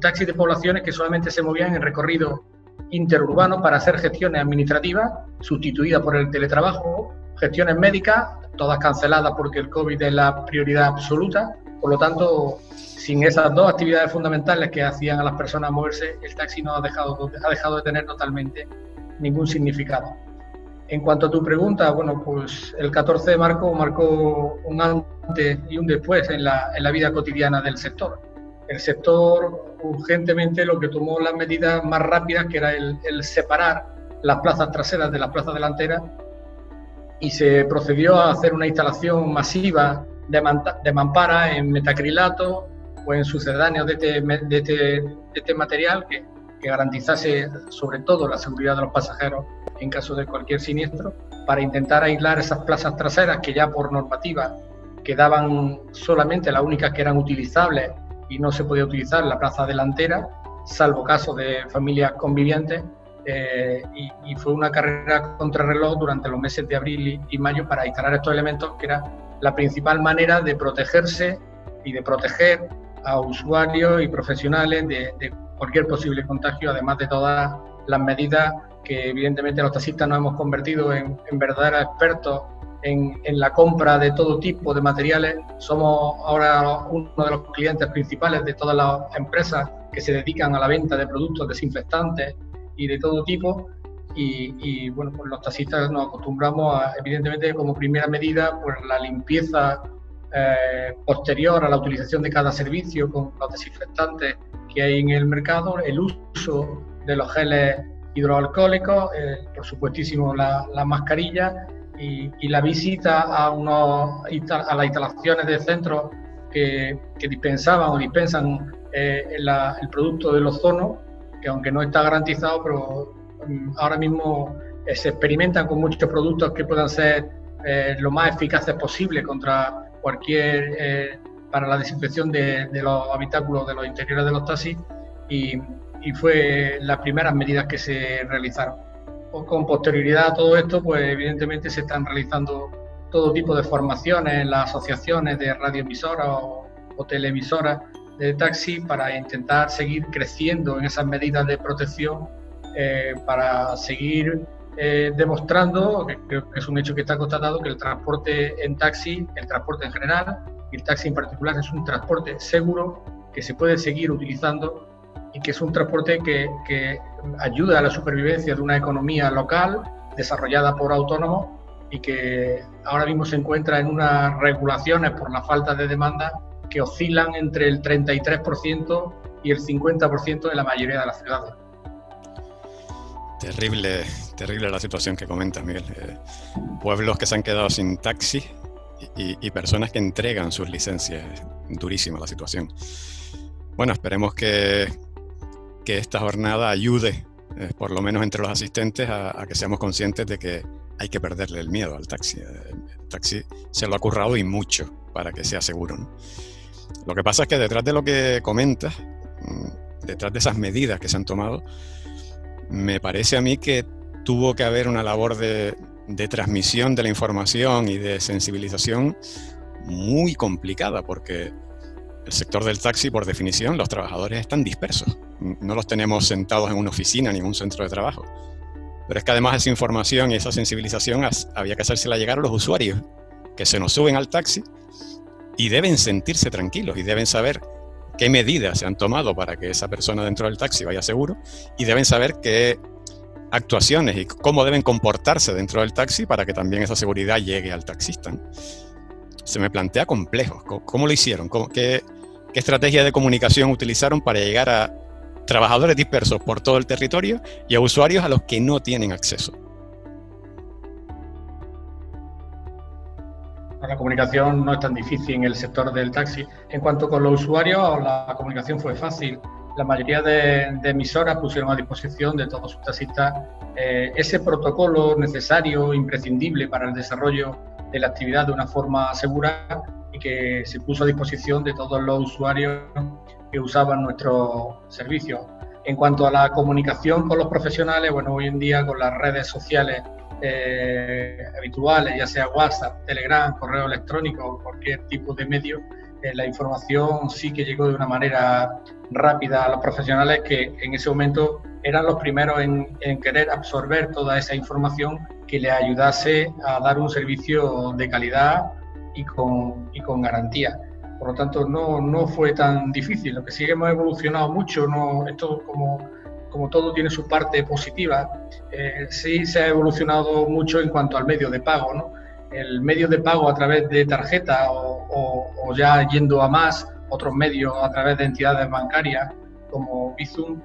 taxis de poblaciones que solamente se movían en recorrido interurbano para hacer gestiones administrativas, sustituidas por el teletrabajo, gestiones médicas, todas canceladas porque el COVID es la prioridad absoluta. Por lo tanto, sin esas dos actividades fundamentales que hacían a las personas moverse, el taxi no ha dejado de tener totalmente ningún significado. En cuanto a tu pregunta, bueno, pues el 14 de marzo marcó un antes y un después en la vida cotidiana del sector. El sector urgentemente lo que tomó las medidas más rápidas, que era el separar las plazas traseras de las plazas delanteras, y se procedió a hacer una instalación masiva de mamparas en metacrilato o en sucedáneos de este material que garantizase sobre todo la seguridad de los pasajeros en caso de cualquier siniestro, para intentar aislar esas plazas traseras que ya por normativa quedaban solamente las únicas que eran utilizables y no se podía utilizar la plaza delantera, salvo casos de familias convivientes, y fue una carrera contrarreloj durante los meses de abril y mayo para instalar estos elementos, que era la principal manera de protegerse y de proteger a usuarios y profesionales de cualquier posible contagio, además de todas las medidas que evidentemente los taxistas nos hemos convertido en verdaderos expertos en la compra de todo tipo de materiales. Somos ahora uno de los clientes principales de todas las empresas que se dedican a la venta de productos desinfectantes y de todo tipo, y bueno, pues los taxistas nos acostumbramos a, evidentemente, como primera medida, pues la limpieza posterior a la utilización de cada servicio con los desinfectantes que hay en el mercado, el uso de los geles hidroalcohólicos, por supuestísimo la mascarilla, y la visita a las instalaciones de centros que dispensaban o dispensan el producto del ozono, que aunque no está garantizado, pero ahora mismo se experimentan con muchos productos que puedan ser lo más eficaces posible contra cualquier, para la desinfección de los habitáculos, de los interiores de los taxis, y fue las primeras medidas que se realizaron. Con posterioridad a todo esto, pues evidentemente se están realizando todo tipo de formaciones en las asociaciones de radioemisoras o televisoras de taxi para intentar seguir creciendo en esas medidas de protección, para seguir demostrando, que creo que es un hecho que está constatado, que el transporte en taxi, el transporte en general y el taxi en particular, es un transporte seguro que se puede seguir utilizando y que es un transporte que ayuda a la supervivencia de una economía local desarrollada por autónomos y que ahora mismo se encuentra en unas regulaciones por la falta de demanda que oscilan entre el 33% y el 50% en la mayoría de las ciudades. Terrible la situación que comentas, Miguel. Pueblos que se han quedado sin taxi y personas que entregan sus licencias. Durísima la situación. Bueno, esperemos que esta jornada ayude, por lo menos entre los asistentes, a que seamos conscientes de que hay que perderle el miedo al taxi. El taxi se lo ha currado y mucho para que sea seguro, ¿no? Lo que pasa es que detrás de lo que comentas, detrás de esas medidas que se han tomado, me parece a mí que tuvo que haber una labor de transmisión de la información y de sensibilización muy complicada, porque el sector del taxi, por definición, los trabajadores están dispersos. No los tenemos sentados en una oficina ni en un centro de trabajo. Pero es que además esa información y esa sensibilización había que hacérsela llegar a los usuarios que se nos suben al taxi y deben sentirse tranquilos y deben saber qué medidas se han tomado para que esa persona dentro del taxi vaya seguro, y deben saber qué actuaciones y cómo deben comportarse dentro del taxi para que también esa seguridad llegue al taxista, ¿no? Se me plantea complejo. ¿Cómo lo hicieron? ¿Qué estrategia de comunicación utilizaron para llegar a trabajadores dispersos por todo el territorio y a usuarios a los que no tienen acceso? La comunicación no es tan difícil en el sector del taxi. En cuanto con los usuarios, la comunicación fue fácil. La mayoría de emisoras pusieron a disposición de todos sus taxistas ese protocolo necesario, imprescindible para el desarrollo de la actividad de una forma segura, y que se puso a disposición de todos los usuarios que usaban nuestro servicio. En cuanto a la comunicación con los profesionales, bueno, hoy en día con las redes sociales habituales, ya sea WhatsApp, Telegram, correo electrónico o cualquier tipo de medio, la información sí que llegó de una manera rápida a los profesionales, que en ese momento eran los primeros en querer absorber toda esa información que le ayudase a dar un servicio de calidad y con garantía. Por lo tanto, no fue tan difícil. Lo que sí hemos evolucionado mucho, esto como todo tiene su parte positiva, sí se ha evolucionado mucho en cuanto al medio de pago, ¿no? El medio de pago a través de tarjeta o ya yendo a más, otros medios a través de entidades bancarias como Bizum,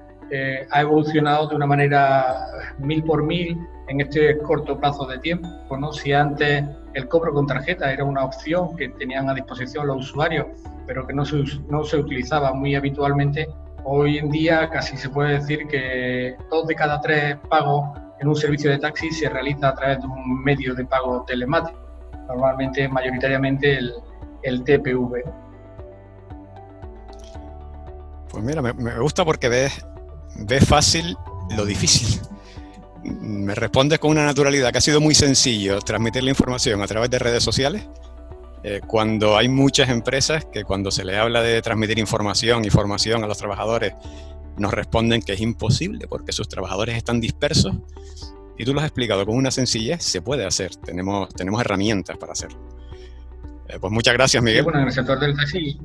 ha evolucionado de una manera 1000 por 1000 en este corto plazo de tiempo, ¿no? Si antes el cobro con tarjeta era una opción que tenían a disposición los usuarios, pero que no se utilizaba muy habitualmente, hoy en día casi se puede decir que 2 de cada 3 pagos en un servicio de taxi se realiza a través de un medio de pago telemático, normalmente, mayoritariamente el TPV. Pues mira, me gusta porque ves fácil lo difícil. Me respondes con una naturalidad que ha sido muy sencillo transmitir la información a través de redes sociales, cuando hay muchas empresas que cuando se les habla de transmitir información y formación a los trabajadores nos responden que es imposible porque sus trabajadores están dispersos, y tú lo has explicado con una sencillez. Se puede hacer, tenemos herramientas para hacerlo. Pues muchas gracias, Miguel. Sí, bueno, en el sector del taxi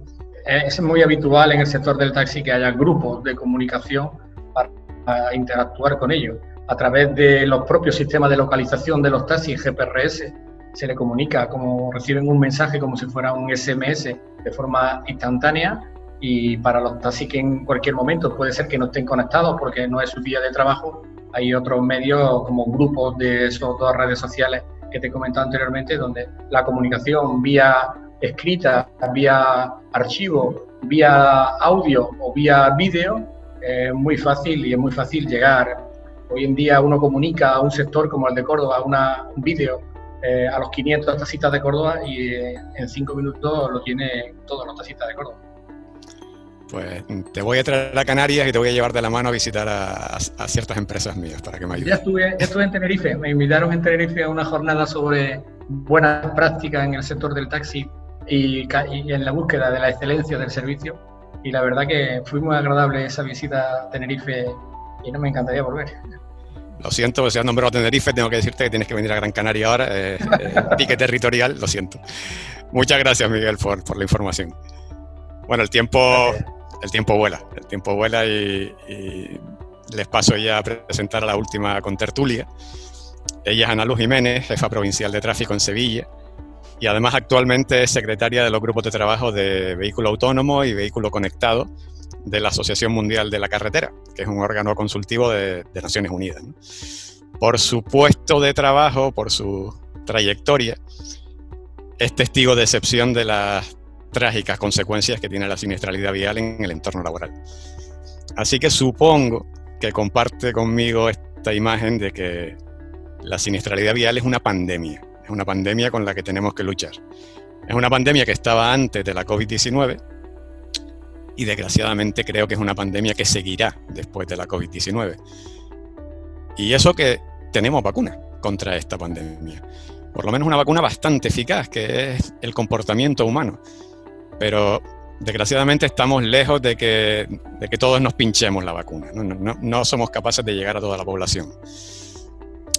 es muy habitual en el sector del taxi que haya grupos de comunicación para interactuar con ellos. A través de los propios sistemas de localización de los taxis, GPRS, se le comunica, como reciben un mensaje como si fuera un SMS de forma instantánea, y para los taxis que en cualquier momento puede ser que no estén conectados porque no es su día de trabajo, hay otros medios como grupos de esas 2 redes sociales que te he comentado anteriormente, donde la comunicación vía escrita, vía archivo, vía audio o vía vídeo es muy fácil, y es muy fácil llegar. Hoy en día uno comunica a un sector como el de Córdoba, un vídeo a los 500 taxistas de Córdoba, y en 5 minutos lo tiene todos los taxistas de Córdoba. Pues te voy a traer a Canarias y te voy a llevar de la mano a visitar a ciertas empresas mías para que me ayuden. Ya estuve en Tenerife, me invitaron en Tenerife a una jornada sobre buenas prácticas en el sector del taxi y en la búsqueda de la excelencia del servicio, y la verdad que fue muy agradable esa visita a Tenerife y no me encantaría volver. Lo siento, si has nombrado Tenerife, tengo que decirte que tienes que venir a Gran Canaria ahora, pique territorial, lo siento. Muchas gracias, Miguel, por la información. Bueno, el tiempo vuela y les paso ya a presentar a la última contertulia. Ella es Ana Luz Jiménez, jefa provincial de tráfico en Sevilla, y además actualmente es secretaria de los grupos de trabajo de vehículo autónomo y vehículo conectado de la Asociación Mundial de la Carretera, que es un órgano consultivo de Naciones Unidas, ¿no? Por su puesto de trabajo, por su trayectoria, es testigo de excepción de las trágicas consecuencias que tiene la siniestralidad vial en el entorno laboral. Así que supongo que comparte conmigo esta imagen de que la siniestralidad vial es una pandemia con la que tenemos que luchar. Es una pandemia que estaba antes de la COVID-19 y desgraciadamente creo que es una pandemia que seguirá después de la COVID-19. Y eso que tenemos vacuna contra esta pandemia. Por lo menos una vacuna bastante eficaz, que es el comportamiento humano. Pero desgraciadamente estamos lejos de que todos nos pinchemos la vacuna. No somos capaces de llegar a toda la población.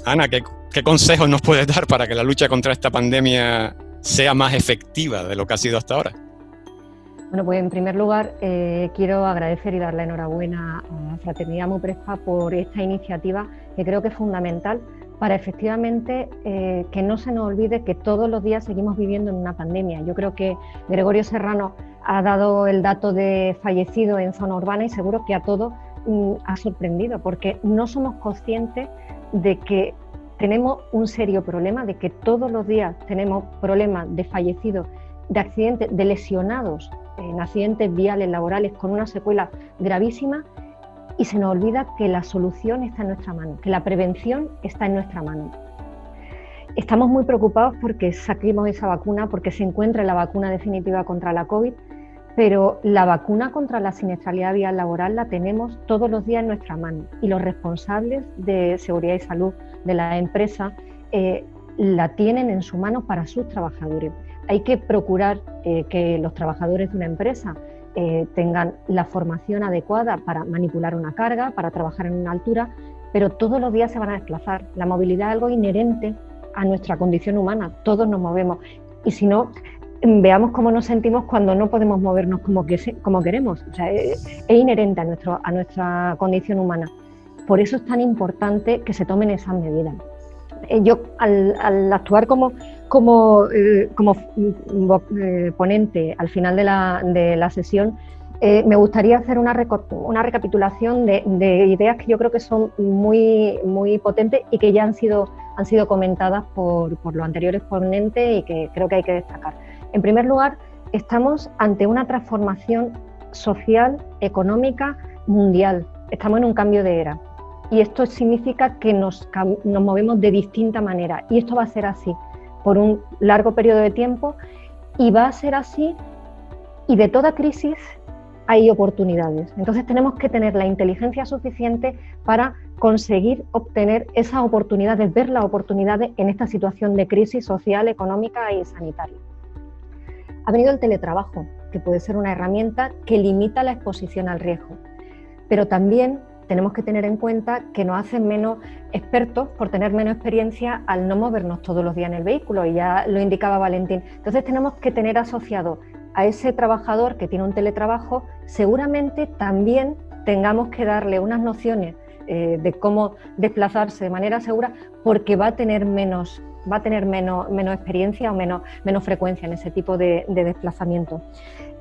Ana, ¿qué consejos nos puedes dar para que la lucha contra esta pandemia sea más efectiva de lo que ha sido hasta ahora? Bueno, pues en primer lugar quiero agradecer y dar la enhorabuena a Fraternidad Muprespa por esta iniciativa, que creo que es fundamental para efectivamente que no se nos olvide que todos los días seguimos viviendo en una pandemia. Yo creo que Gregorio Serrano ha dado el dato de fallecidos en zona urbana y seguro que a todos ha sorprendido, porque no somos conscientes de que tenemos un serio problema, de que todos los días tenemos problemas de fallecidos, de accidentes, de lesionados en accidentes viales laborales con una secuela gravísima, y se nos olvida que la solución está en nuestra mano, que la prevención está en nuestra mano. Estamos muy preocupados porque saquemos esa vacuna, porque se encuentre la vacuna definitiva contra la COVID, pero la vacuna contra la siniestralidad vial laboral la tenemos todos los días en nuestra mano, y los responsables de seguridad y salud de la empresa la tienen en su mano para sus trabajadores. Hay que procurar que los trabajadores de una empresa tengan la formación adecuada para manipular una carga, para trabajar en una altura, pero todos los días se van a desplazar. La movilidad es algo inherente a nuestra condición humana, todos nos movemos. Y si no, veamos cómo nos sentimos cuando no podemos movernos como queremos. O sea, es inherente a nuestra condición humana. Por eso es tan importante que se tomen esas medidas. Yo, al actuar como ponente al final de la sesión, me gustaría hacer una recapitulación de ideas que yo creo que son muy, muy potentes y que ya han sido comentadas por los anteriores ponentes y que creo que hay que destacar. En primer lugar, estamos ante una transformación social, económica, mundial. Estamos en un cambio de era. Y esto significa que nos movemos de distinta manera. Y esto va a ser así por un largo periodo de tiempo, y va a ser así, y de toda crisis hay oportunidades. Entonces tenemos que tener la inteligencia suficiente para conseguir obtener esas oportunidades, ver las oportunidades en esta situación de crisis social, económica y sanitaria. Ha venido el teletrabajo, que puede ser una herramienta que limita la exposición al riesgo, pero también tenemos que tener en cuenta que nos hacen menos expertos por tener menos experiencia al no movernos todos los días en el vehículo, y ya lo indicaba Valentín. Entonces tenemos que tener asociado a ese trabajador que tiene un teletrabajo, seguramente también tengamos que darle unas nociones de cómo desplazarse de manera segura, porque va a tener menos experiencia o menos frecuencia en ese tipo de desplazamiento.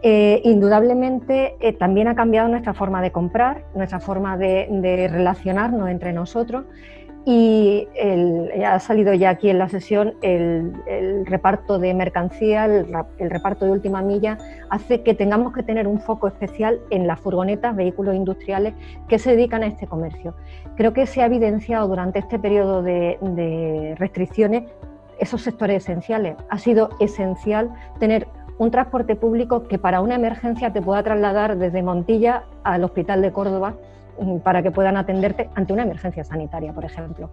Indudablemente también ha cambiado nuestra forma de comprar, nuestra forma de relacionarnos entre nosotros, y ha salido ya aquí en la sesión el reparto de mercancía, el reparto de última milla, hace que tengamos que tener un foco especial en las furgonetas, vehículos industriales que se dedican a este comercio. Creo que se ha evidenciado durante este periodo de restricciones esos sectores esenciales. Ha sido esencial tener un transporte público que para una emergencia te pueda trasladar desde Montilla al Hospital de Córdoba para que puedan atenderte ante una emergencia sanitaria, por ejemplo.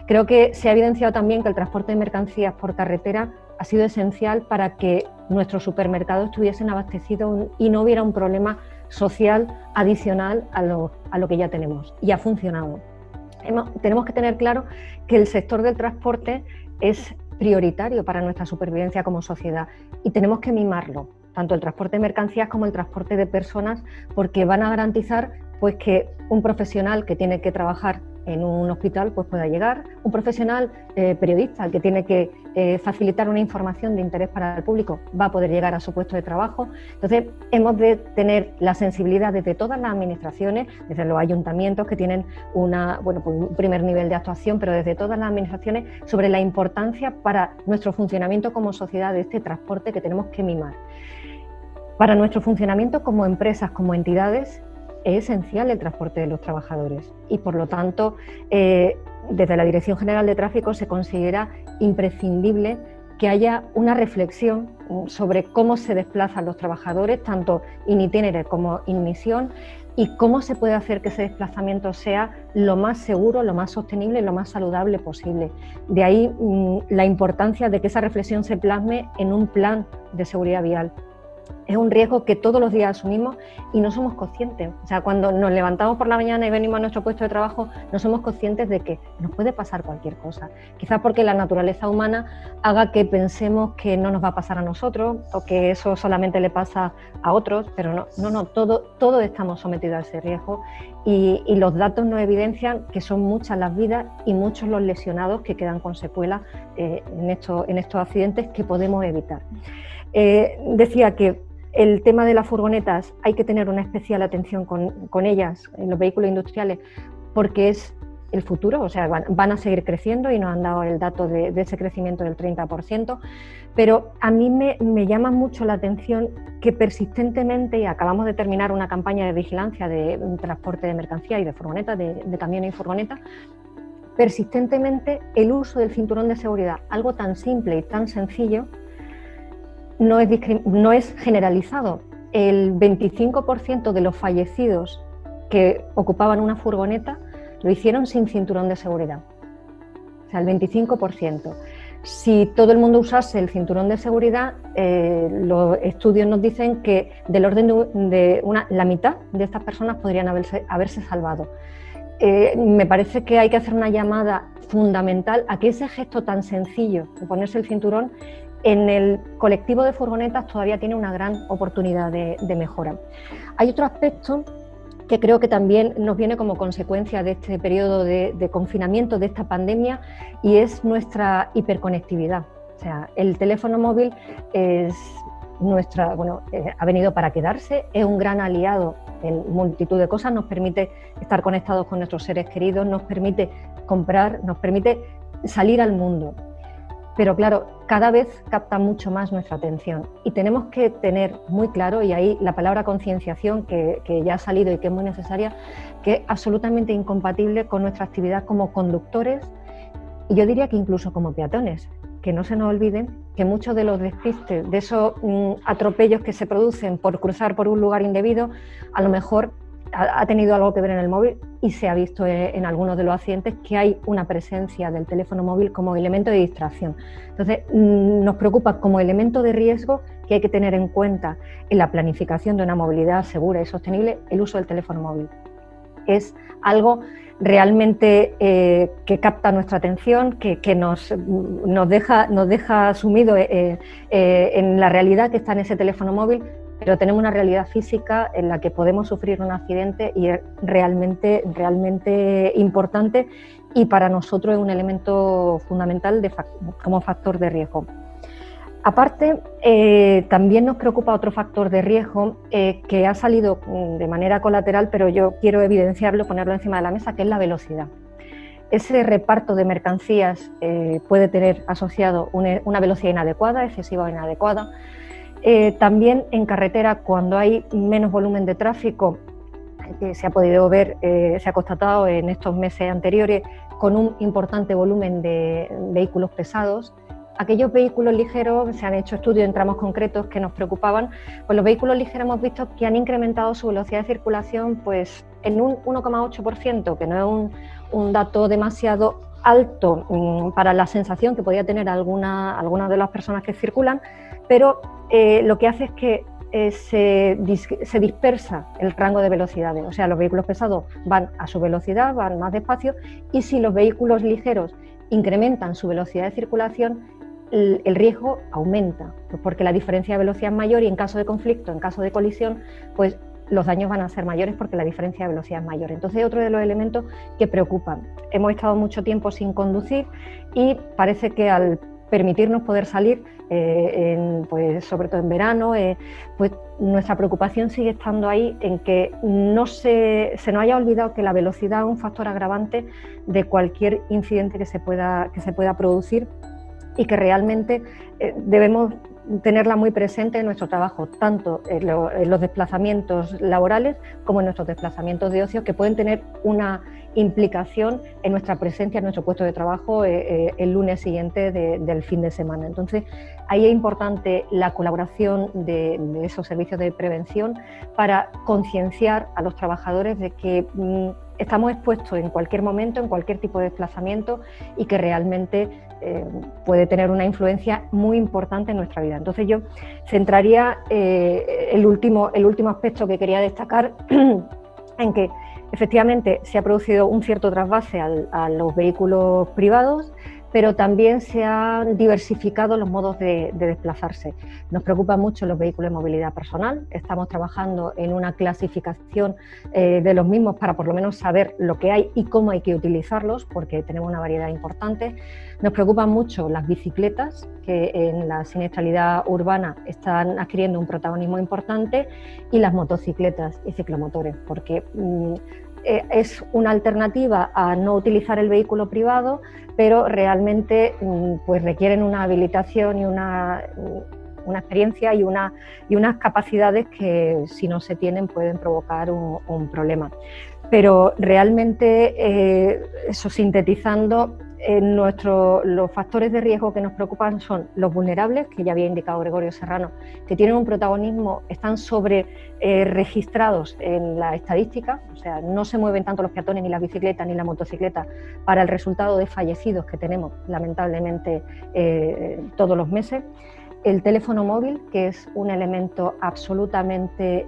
Creo que se ha evidenciado también que el transporte de mercancías por carretera ha sido esencial para que nuestros supermercados estuviesen abastecidos y no hubiera un problema social adicional a lo que ya tenemos, y ha funcionado. Tenemos que tener claro que el sector del transporte es prioritario para nuestra supervivencia como sociedad y tenemos que mimarlo, tanto el transporte de mercancías como el transporte de personas, porque van a garantizar pues que un profesional que tiene que trabajar en un hospital pues pueda llegar, un profesional periodista que tiene que facilitar una información de interés para el público va a poder llegar a su puesto de trabajo. Entonces hemos de tener la sensibilidad desde todas las administraciones, desde los ayuntamientos que tienen un primer nivel de actuación, pero desde todas las administraciones, sobre la importancia para nuestro funcionamiento como sociedad de este transporte que tenemos que mimar. Para nuestro funcionamiento como empresas, como entidades, es esencial el transporte de los trabajadores y, por lo tanto, desde la Dirección General de Tráfico se considera imprescindible que haya una reflexión sobre cómo se desplazan los trabajadores, tanto in itinere como in misión, y cómo se puede hacer que ese desplazamiento sea lo más seguro, lo más sostenible y lo más saludable posible. De ahí la importancia de que esa reflexión se plasme en un plan de seguridad vial. Es un riesgo que todos los días asumimos y no somos conscientes. O sea, cuando nos levantamos por la mañana y venimos a nuestro puesto de trabajo, no somos conscientes de que nos puede pasar cualquier cosa. Quizás porque la naturaleza humana haga que pensemos que no nos va a pasar a nosotros o que eso solamente le pasa a otros, pero no, todos estamos sometidos a ese riesgo y los datos nos evidencian que son muchas las vidas y muchos los lesionados que quedan con secuelas en estos accidentes que podemos evitar. Decía que el tema de las furgonetas hay que tener una especial atención con ellas en los vehículos industriales porque es el futuro, o sea, van a seguir creciendo y nos han dado el dato de ese crecimiento del 30%, pero a mí me llama mucho la atención que persistentemente, y acabamos de terminar una campaña de vigilancia de transporte de mercancía y de furgonetas, de camiones y furgonetas, persistentemente el uso del cinturón de seguridad, algo tan simple y tan sencillo, no es generalizado. El 25% de los fallecidos que ocupaban una furgoneta lo hicieron sin cinturón de seguridad. O sea, el 25%. Si todo el mundo usase el cinturón de seguridad, los estudios nos dicen que del orden de la mitad de estas personas podrían haberse salvado. me parece que hay que hacer una llamada fundamental a que ese gesto tan sencillo de ponerse el cinturón en el colectivo de furgonetas todavía tiene una gran oportunidad de mejora. Hay otro aspecto que creo que también nos viene como consecuencia de este periodo de confinamiento, de esta pandemia, y es nuestra hiperconectividad. O sea, el teléfono móvil ha venido para quedarse, es un gran aliado en multitud de cosas, nos permite estar conectados con nuestros seres queridos, nos permite comprar, nos permite salir al mundo. Pero claro, cada vez capta mucho más nuestra atención y tenemos que tener muy claro, y ahí la palabra concienciación que ya ha salido y que es muy necesaria, que es absolutamente incompatible con nuestra actividad como conductores y yo diría que incluso como peatones. Que no se nos olviden que muchos de los despistes, de esos atropellos que se producen por cruzar por un lugar indebido, a lo mejor ha tenido algo que ver en el móvil y se ha visto en algunos de los accidentes que hay una presencia del teléfono móvil como elemento de distracción. Entonces, nos preocupa como elemento de riesgo que hay que tener en cuenta en la planificación de una movilidad segura y sostenible el uso del teléfono móvil. Es algo realmente que capta nuestra atención, que nos deja sumido en la realidad que está en ese teléfono móvil, pero tenemos una realidad física en la que podemos sufrir un accidente y es realmente importante y para nosotros es un elemento fundamental como factor de riesgo. Aparte, también nos preocupa otro factor de riesgo que ha salido de manera colateral, pero yo quiero evidenciarlo, ponerlo encima de la mesa, que es la velocidad. Ese reparto de mercancías puede tener asociado una velocidad inadecuada, excesiva o inadecuada. También en carretera, cuando hay menos volumen de tráfico, que se ha podido ver, se ha constatado en estos meses anteriores, con un importante volumen de vehículos pesados. Aquellos vehículos ligeros, se han hecho estudios en tramos concretos que nos preocupaban, pues los vehículos ligeros hemos visto que han incrementado su velocidad de circulación pues, en un 1,8%, que no es un dato demasiado alto para la sensación que podía tener alguna de las personas que circulan, pero lo que hace es que se dispersa el rango de velocidades, o sea, los vehículos pesados van a su velocidad, van más despacio, y si los vehículos ligeros incrementan su velocidad de circulación, el riesgo aumenta, pues porque la diferencia de velocidad es mayor y en caso de conflicto, en caso de colisión, pues los daños van a ser mayores porque la diferencia de velocidad es mayor. Entonces, otro de los elementos que preocupan. Hemos estado mucho tiempo sin conducir y parece que al permitirnos poder salir, pues, sobre todo en verano, pues nuestra preocupación sigue estando ahí en que no se nos haya olvidado que la velocidad es un factor agravante de cualquier incidente que se pueda producir y que realmente debemos tenerla muy presente en nuestro trabajo, tanto en los desplazamientos laborales como en nuestros desplazamientos de ocio, que pueden tener una implicación en nuestra presencia en nuestro puesto de trabajo el lunes siguiente del fin de semana. Entonces, ahí es importante la colaboración de esos servicios de prevención para concienciar a los trabajadores de que estamos expuestos en cualquier momento, en cualquier tipo de desplazamiento y que realmente puede tener una influencia muy importante en nuestra vida. Entonces yo centraría el último aspecto que quería destacar en que efectivamente se ha producido un cierto trasvase a los vehículos privados, pero también se han diversificado los modos de desplazarse. Nos preocupan mucho los vehículos de movilidad personal, estamos trabajando en una clasificación de los mismos para por lo menos saber lo que hay y cómo hay que utilizarlos, porque tenemos una variedad importante. Nos preocupan mucho las bicicletas, que en la siniestralidad urbana están adquiriendo un protagonismo importante, y las motocicletas y ciclomotores, porque es una alternativa a no utilizar el vehículo privado, pero realmente pues requieren una habilitación y una experiencia y unas capacidades que, si no se tienen, pueden provocar un problema. Pero realmente, eso sintetizando, los factores de riesgo que nos preocupan son los vulnerables, que ya había indicado Gregorio Serrano, que tienen un protagonismo, están registrados en la estadística, o sea, no se mueven tanto los peatones, ni las bicicletas, ni la motocicleta para el resultado de fallecidos que tenemos, lamentablemente, todos los meses. El teléfono móvil, que es un elemento absolutamente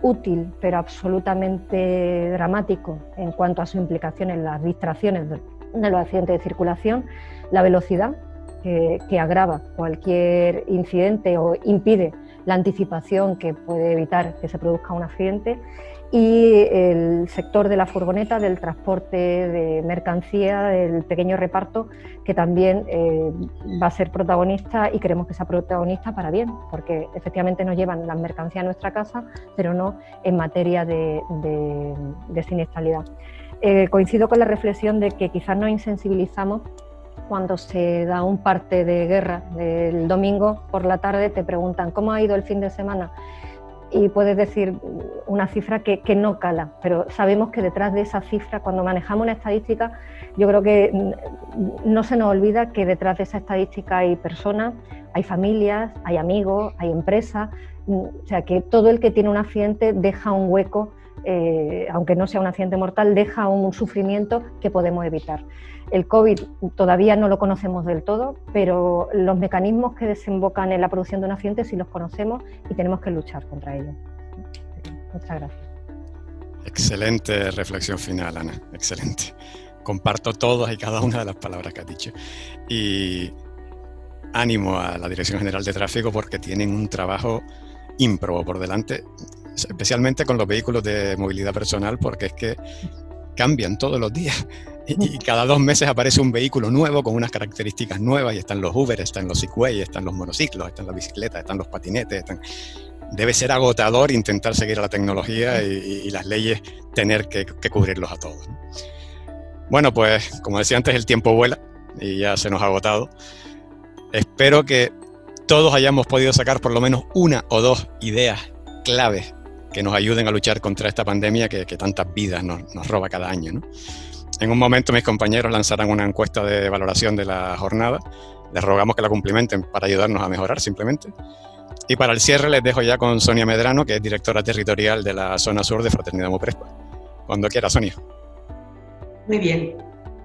útil pero absolutamente dramático en cuanto a su implicación en las distracciones de los accidentes de circulación, la velocidad, que agrava cualquier incidente o impide la anticipación que puede evitar que se produzca un accidente, y el sector de la furgoneta, del transporte de mercancía, del pequeño reparto, que también va a ser protagonista, y queremos que sea protagonista para bien, porque efectivamente nos llevan las mercancías a nuestra casa, pero no en materia de siniestralidad. Coincido con la reflexión de que quizás nos insensibilizamos cuando se da un parte de guerra. El domingo por la tarde te preguntan ¿cómo ha ido el fin de semana? Y puedes decir una cifra que no cala, pero sabemos que detrás de esa cifra, cuando manejamos una estadística, yo creo que no se nos olvida que detrás de esa estadística hay personas, hay familias, hay amigos, hay empresas, o sea que todo el que tiene un accidente deja un hueco, aunque no sea un accidente mortal, deja un sufrimiento que podemos evitar. El COVID todavía no lo conocemos del todo, pero los mecanismos que desembocan en la producción de un accidente sí los conocemos y tenemos que luchar contra ellos. Muchas gracias. Excelente reflexión final, Ana, excelente. Comparto todas y cada una de las palabras que has dicho. Y ánimo a la Dirección General de Tráfico, porque tienen un trabajo ímprobo por delante, especialmente con los vehículos de movilidad personal, porque es que cambian todos los días y cada 2 meses aparece un vehículo nuevo con unas características nuevas, y están los Uber, están los Segway, están los monociclos, están las bicicletas, están los patinetes, Debe ser agotador intentar seguir a la tecnología y las leyes tener que cubrirlos a todos, ¿no? Bueno, pues como decía antes, el tiempo vuela y ya se nos ha agotado. Espero que todos hayamos podido sacar por lo menos 1 o 2 ideas claves que nos ayuden a luchar contra esta pandemia que tantas vidas nos roba cada año, ¿no? En un momento mis compañeros lanzarán una encuesta de valoración de la jornada. Les rogamos que la cumplimenten para ayudarnos a mejorar simplemente. Y para el cierre les dejo ya con Sonia Medrano, que es directora territorial de la zona sur de Fraternidad Muprespa. Cuando quiera, Sonia. Muy bien.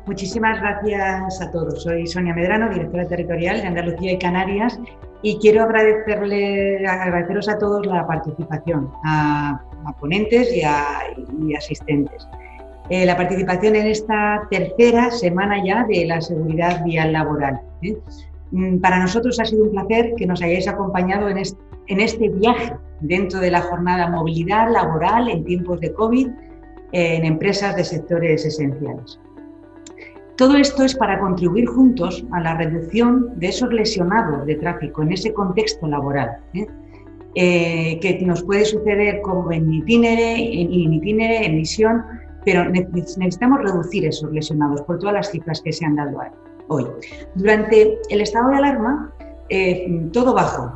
Muchísimas gracias a todos. Soy Sonia Medrano, directora territorial de Andalucía y Canarias, y quiero agradeceros a todos la participación, a ponentes y asistentes. La participación en esta tercera semana ya de la seguridad vial laboral. Para nosotros ha sido un placer que nos hayáis acompañado en este viaje dentro de la jornada movilidad laboral en tiempos de COVID en empresas de sectores esenciales. Todo esto es para contribuir juntos a la reducción de esos lesionados de tráfico en ese contexto laboral, que nos puede suceder como en itinere, en misión, pero necesitamos reducir esos lesionados por todas las cifras que se han dado hoy. Durante el estado de alarma, todo bajó,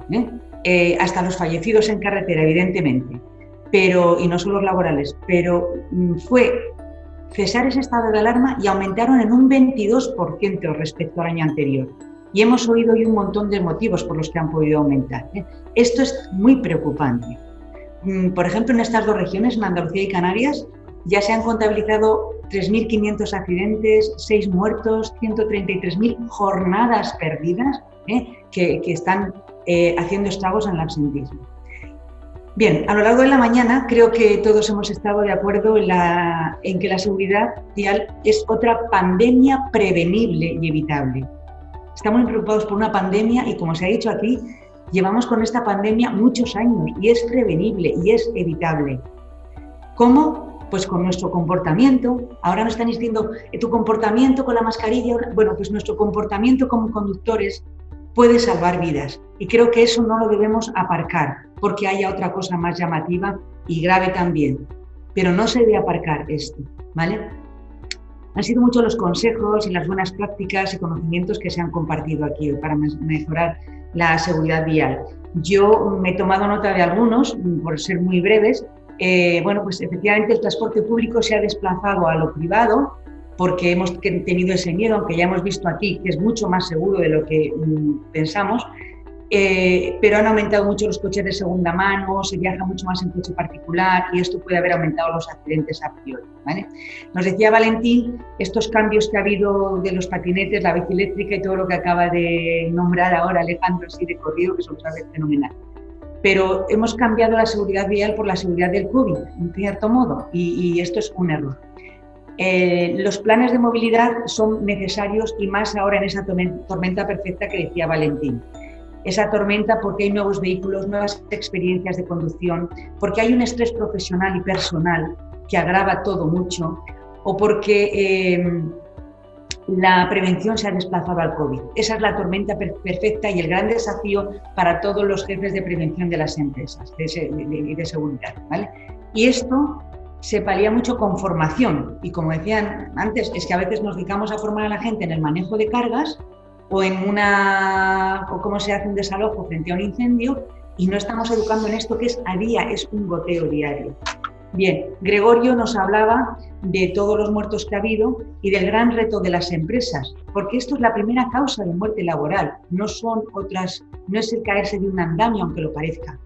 hasta los fallecidos en carretera, evidentemente, y no solo los laborales, pero fue cesar ese estado de alarma y aumentaron en un 22% respecto al año anterior. Y hemos oído hoy un montón de motivos por los que han podido aumentar. Esto es muy preocupante. Por ejemplo, en estas 2 regiones, en Andalucía y Canarias, ya se han contabilizado 3.500 accidentes, 6 muertos, 133.000 jornadas perdidas que están haciendo estragos en el absentismo. Bien, a lo largo de la mañana creo que todos hemos estado de acuerdo en que la seguridad vial es otra pandemia prevenible y evitable. Estamos muy preocupados por una pandemia y, como se ha dicho aquí, llevamos con esta pandemia muchos años y es prevenible y es evitable. ¿Cómo? Pues con nuestro comportamiento. Ahora nos están diciendo tu comportamiento con la mascarilla. Bueno, pues nuestro comportamiento como conductores puede salvar vidas. Y creo que eso no lo debemos aparcar porque haya otra cosa más llamativa y grave también. Pero no se debe aparcar esto, ¿vale? Han sido muchos los consejos y las buenas prácticas y conocimientos que se han compartido aquí para mejorar la seguridad vial. Yo me he tomado nota de algunos, por ser muy breves. Bueno, pues efectivamente el transporte público se ha desplazado a lo privado porque hemos tenido ese miedo, aunque ya hemos visto aquí que es mucho más seguro de lo que pensamos, pero han aumentado mucho los coches de segunda mano, se viaja mucho más en coche particular y esto puede haber aumentado los accidentes a priori, ¿vale? Nos decía Valentín estos cambios que ha habido de los patinetes, la bici eléctrica y todo lo que acaba de nombrar ahora Alejandro así de corrido, que son otra vez fenomenal. pero hemos cambiado la seguridad vial por la seguridad del COVID, en cierto modo, y esto es un error. Los planes de movilidad son necesarios y más ahora en esa tormenta perfecta que decía Valentín. Esa tormenta porque hay nuevos vehículos, nuevas experiencias de conducción, porque hay un estrés profesional y personal que agrava todo mucho, o porque la prevención se ha desplazado al COVID. Esa es la tormenta perfecta y el gran desafío para todos los jefes de prevención de las empresas de seguridad, ¿vale? Y esto se palía mucho con formación y, como decían antes, es que a veces nos dedicamos a formar a la gente en el manejo de cargas o cómo se hace un desalojo frente a un incendio y no estamos educando en esto que es a día, es un goteo diario. Bien, Gregorio nos hablaba de todos los muertos que ha habido y del gran reto de las empresas, porque esto es la primera causa de muerte laboral, no son otras, no es el caerse de un andamio aunque lo parezca,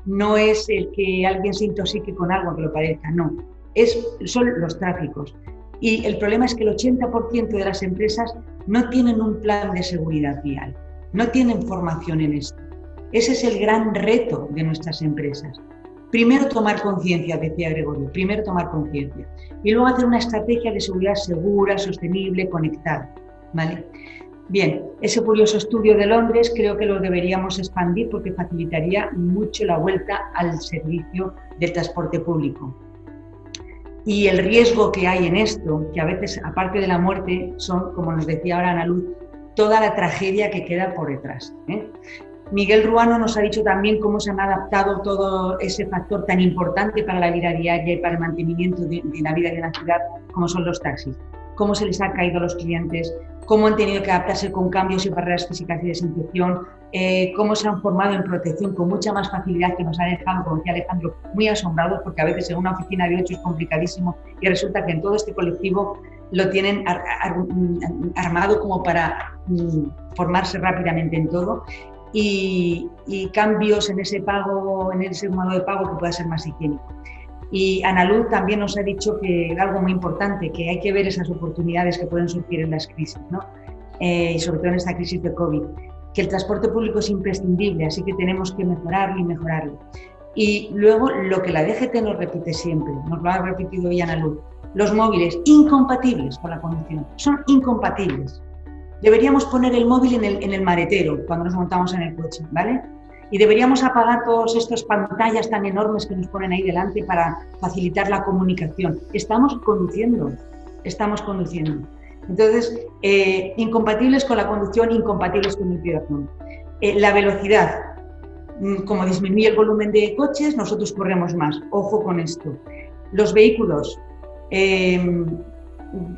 no es el que alguien se intoxique con algo aunque lo parezca, no, son los tráficos. Y el problema es que el 80% de las empresas no tienen un plan de seguridad vial, no tienen formación en esto. Ese es el gran reto de nuestras empresas. Primero tomar conciencia, decía Gregorio, primero tomar conciencia. Y luego hacer una estrategia de seguridad segura, sostenible, conectada, ¿vale? Bien, ese curioso estudio de Londres creo que lo deberíamos expandir porque facilitaría mucho la vuelta al servicio del transporte público. Y el riesgo que hay en esto, que a veces, aparte de la muerte, son, como nos decía ahora Ana Luz, toda la tragedia que queda por detrás, Miguel Ruano nos ha dicho también cómo se han adaptado todo ese factor tan importante para la vida diaria y para el mantenimiento de la vida de una ciudad, como son los taxis. Cómo se les ha caído a los clientes, cómo han tenido que adaptarse con cambios y barreras físicas y desinfección, cómo se han formado en protección con mucha más facilidad, que nos ha dejado, como decía Alejandro, muy asombrados, porque a veces en una oficina de 8 es complicadísimo y resulta que en todo este colectivo lo tienen armado como para formarse rápidamente en todo. Y cambios en ese pago, en ese modo de pago que pueda ser más higiénico. Y Ana Luz también nos ha dicho que algo muy importante, que hay que ver esas oportunidades que pueden surgir en las crisis, ¿no? Y sobre todo en esta crisis de COVID, que el transporte público es imprescindible, así que tenemos que mejorarlo y mejorarlo. Y luego lo que la DGT nos repite siempre, nos lo ha repetido hoy Ana Luz, los móviles incompatibles con la conducción, son incompatibles. Deberíamos poner el móvil en el maletero cuando nos montamos en el coche, ¿vale? Y deberíamos apagar todas estas pantallas tan enormes que nos ponen ahí delante para facilitar la comunicación. Estamos conduciendo. Entonces, incompatibles con la conducción, incompatibles con el peatón. La velocidad, como disminuye el volumen de coches, nosotros corremos más. Ojo con esto. Los vehículos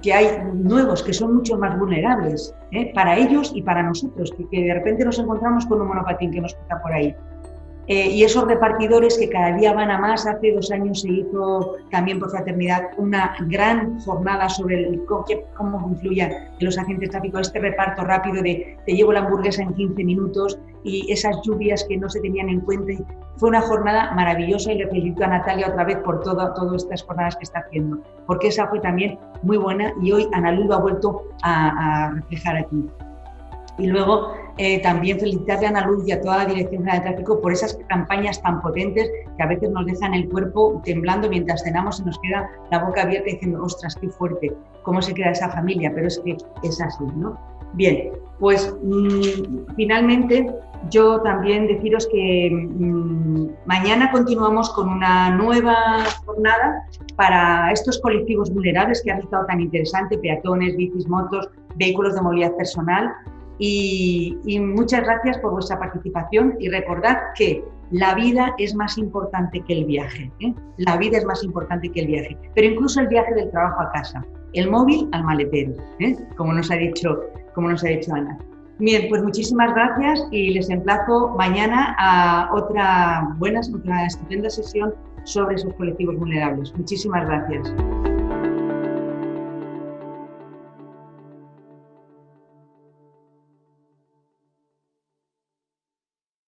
que hay nuevos, que son mucho más vulnerables, para ellos y para nosotros, que de repente nos encontramos con un monopatín que nos está por ahí. Y esos repartidores que cada día van a más. Hace 2 años se hizo también por Fraternidad una gran jornada sobre cómo influyen los agentes de tráfico este reparto rápido de te llevo la hamburguesa en 15 minutos y esas lluvias que no se tenían en cuenta. Fue una jornada maravillosa y le felicito a Natalia otra vez por todas estas jornadas que está haciendo, porque esa fue también muy buena y hoy Ana Luz lo ha vuelto a reflejar aquí. Y luego también felicitarle a Ana Luz y a toda la Dirección General de Tráfico por esas campañas tan potentes que a veces nos dejan el cuerpo temblando mientras cenamos y nos queda la boca abierta diciendo, ostras, qué fuerte, cómo se queda esa familia, pero es que es así, ¿no? Bien, pues finalmente yo también deciros que mañana continuamos con una nueva jornada para estos colectivos vulnerables que han estado tan interesante, peatones, bicis, motos, vehículos de movilidad personal. Y muchas gracias por vuestra participación y recordad que la vida es más importante que el viaje, La vida es más importante que el viaje, pero incluso el viaje del trabajo a casa, el móvil al maletero, como nos ha dicho Ana. Bien, pues muchísimas gracias y les emplazo mañana a otra estupenda sesión sobre esos colectivos vulnerables. Muchísimas gracias.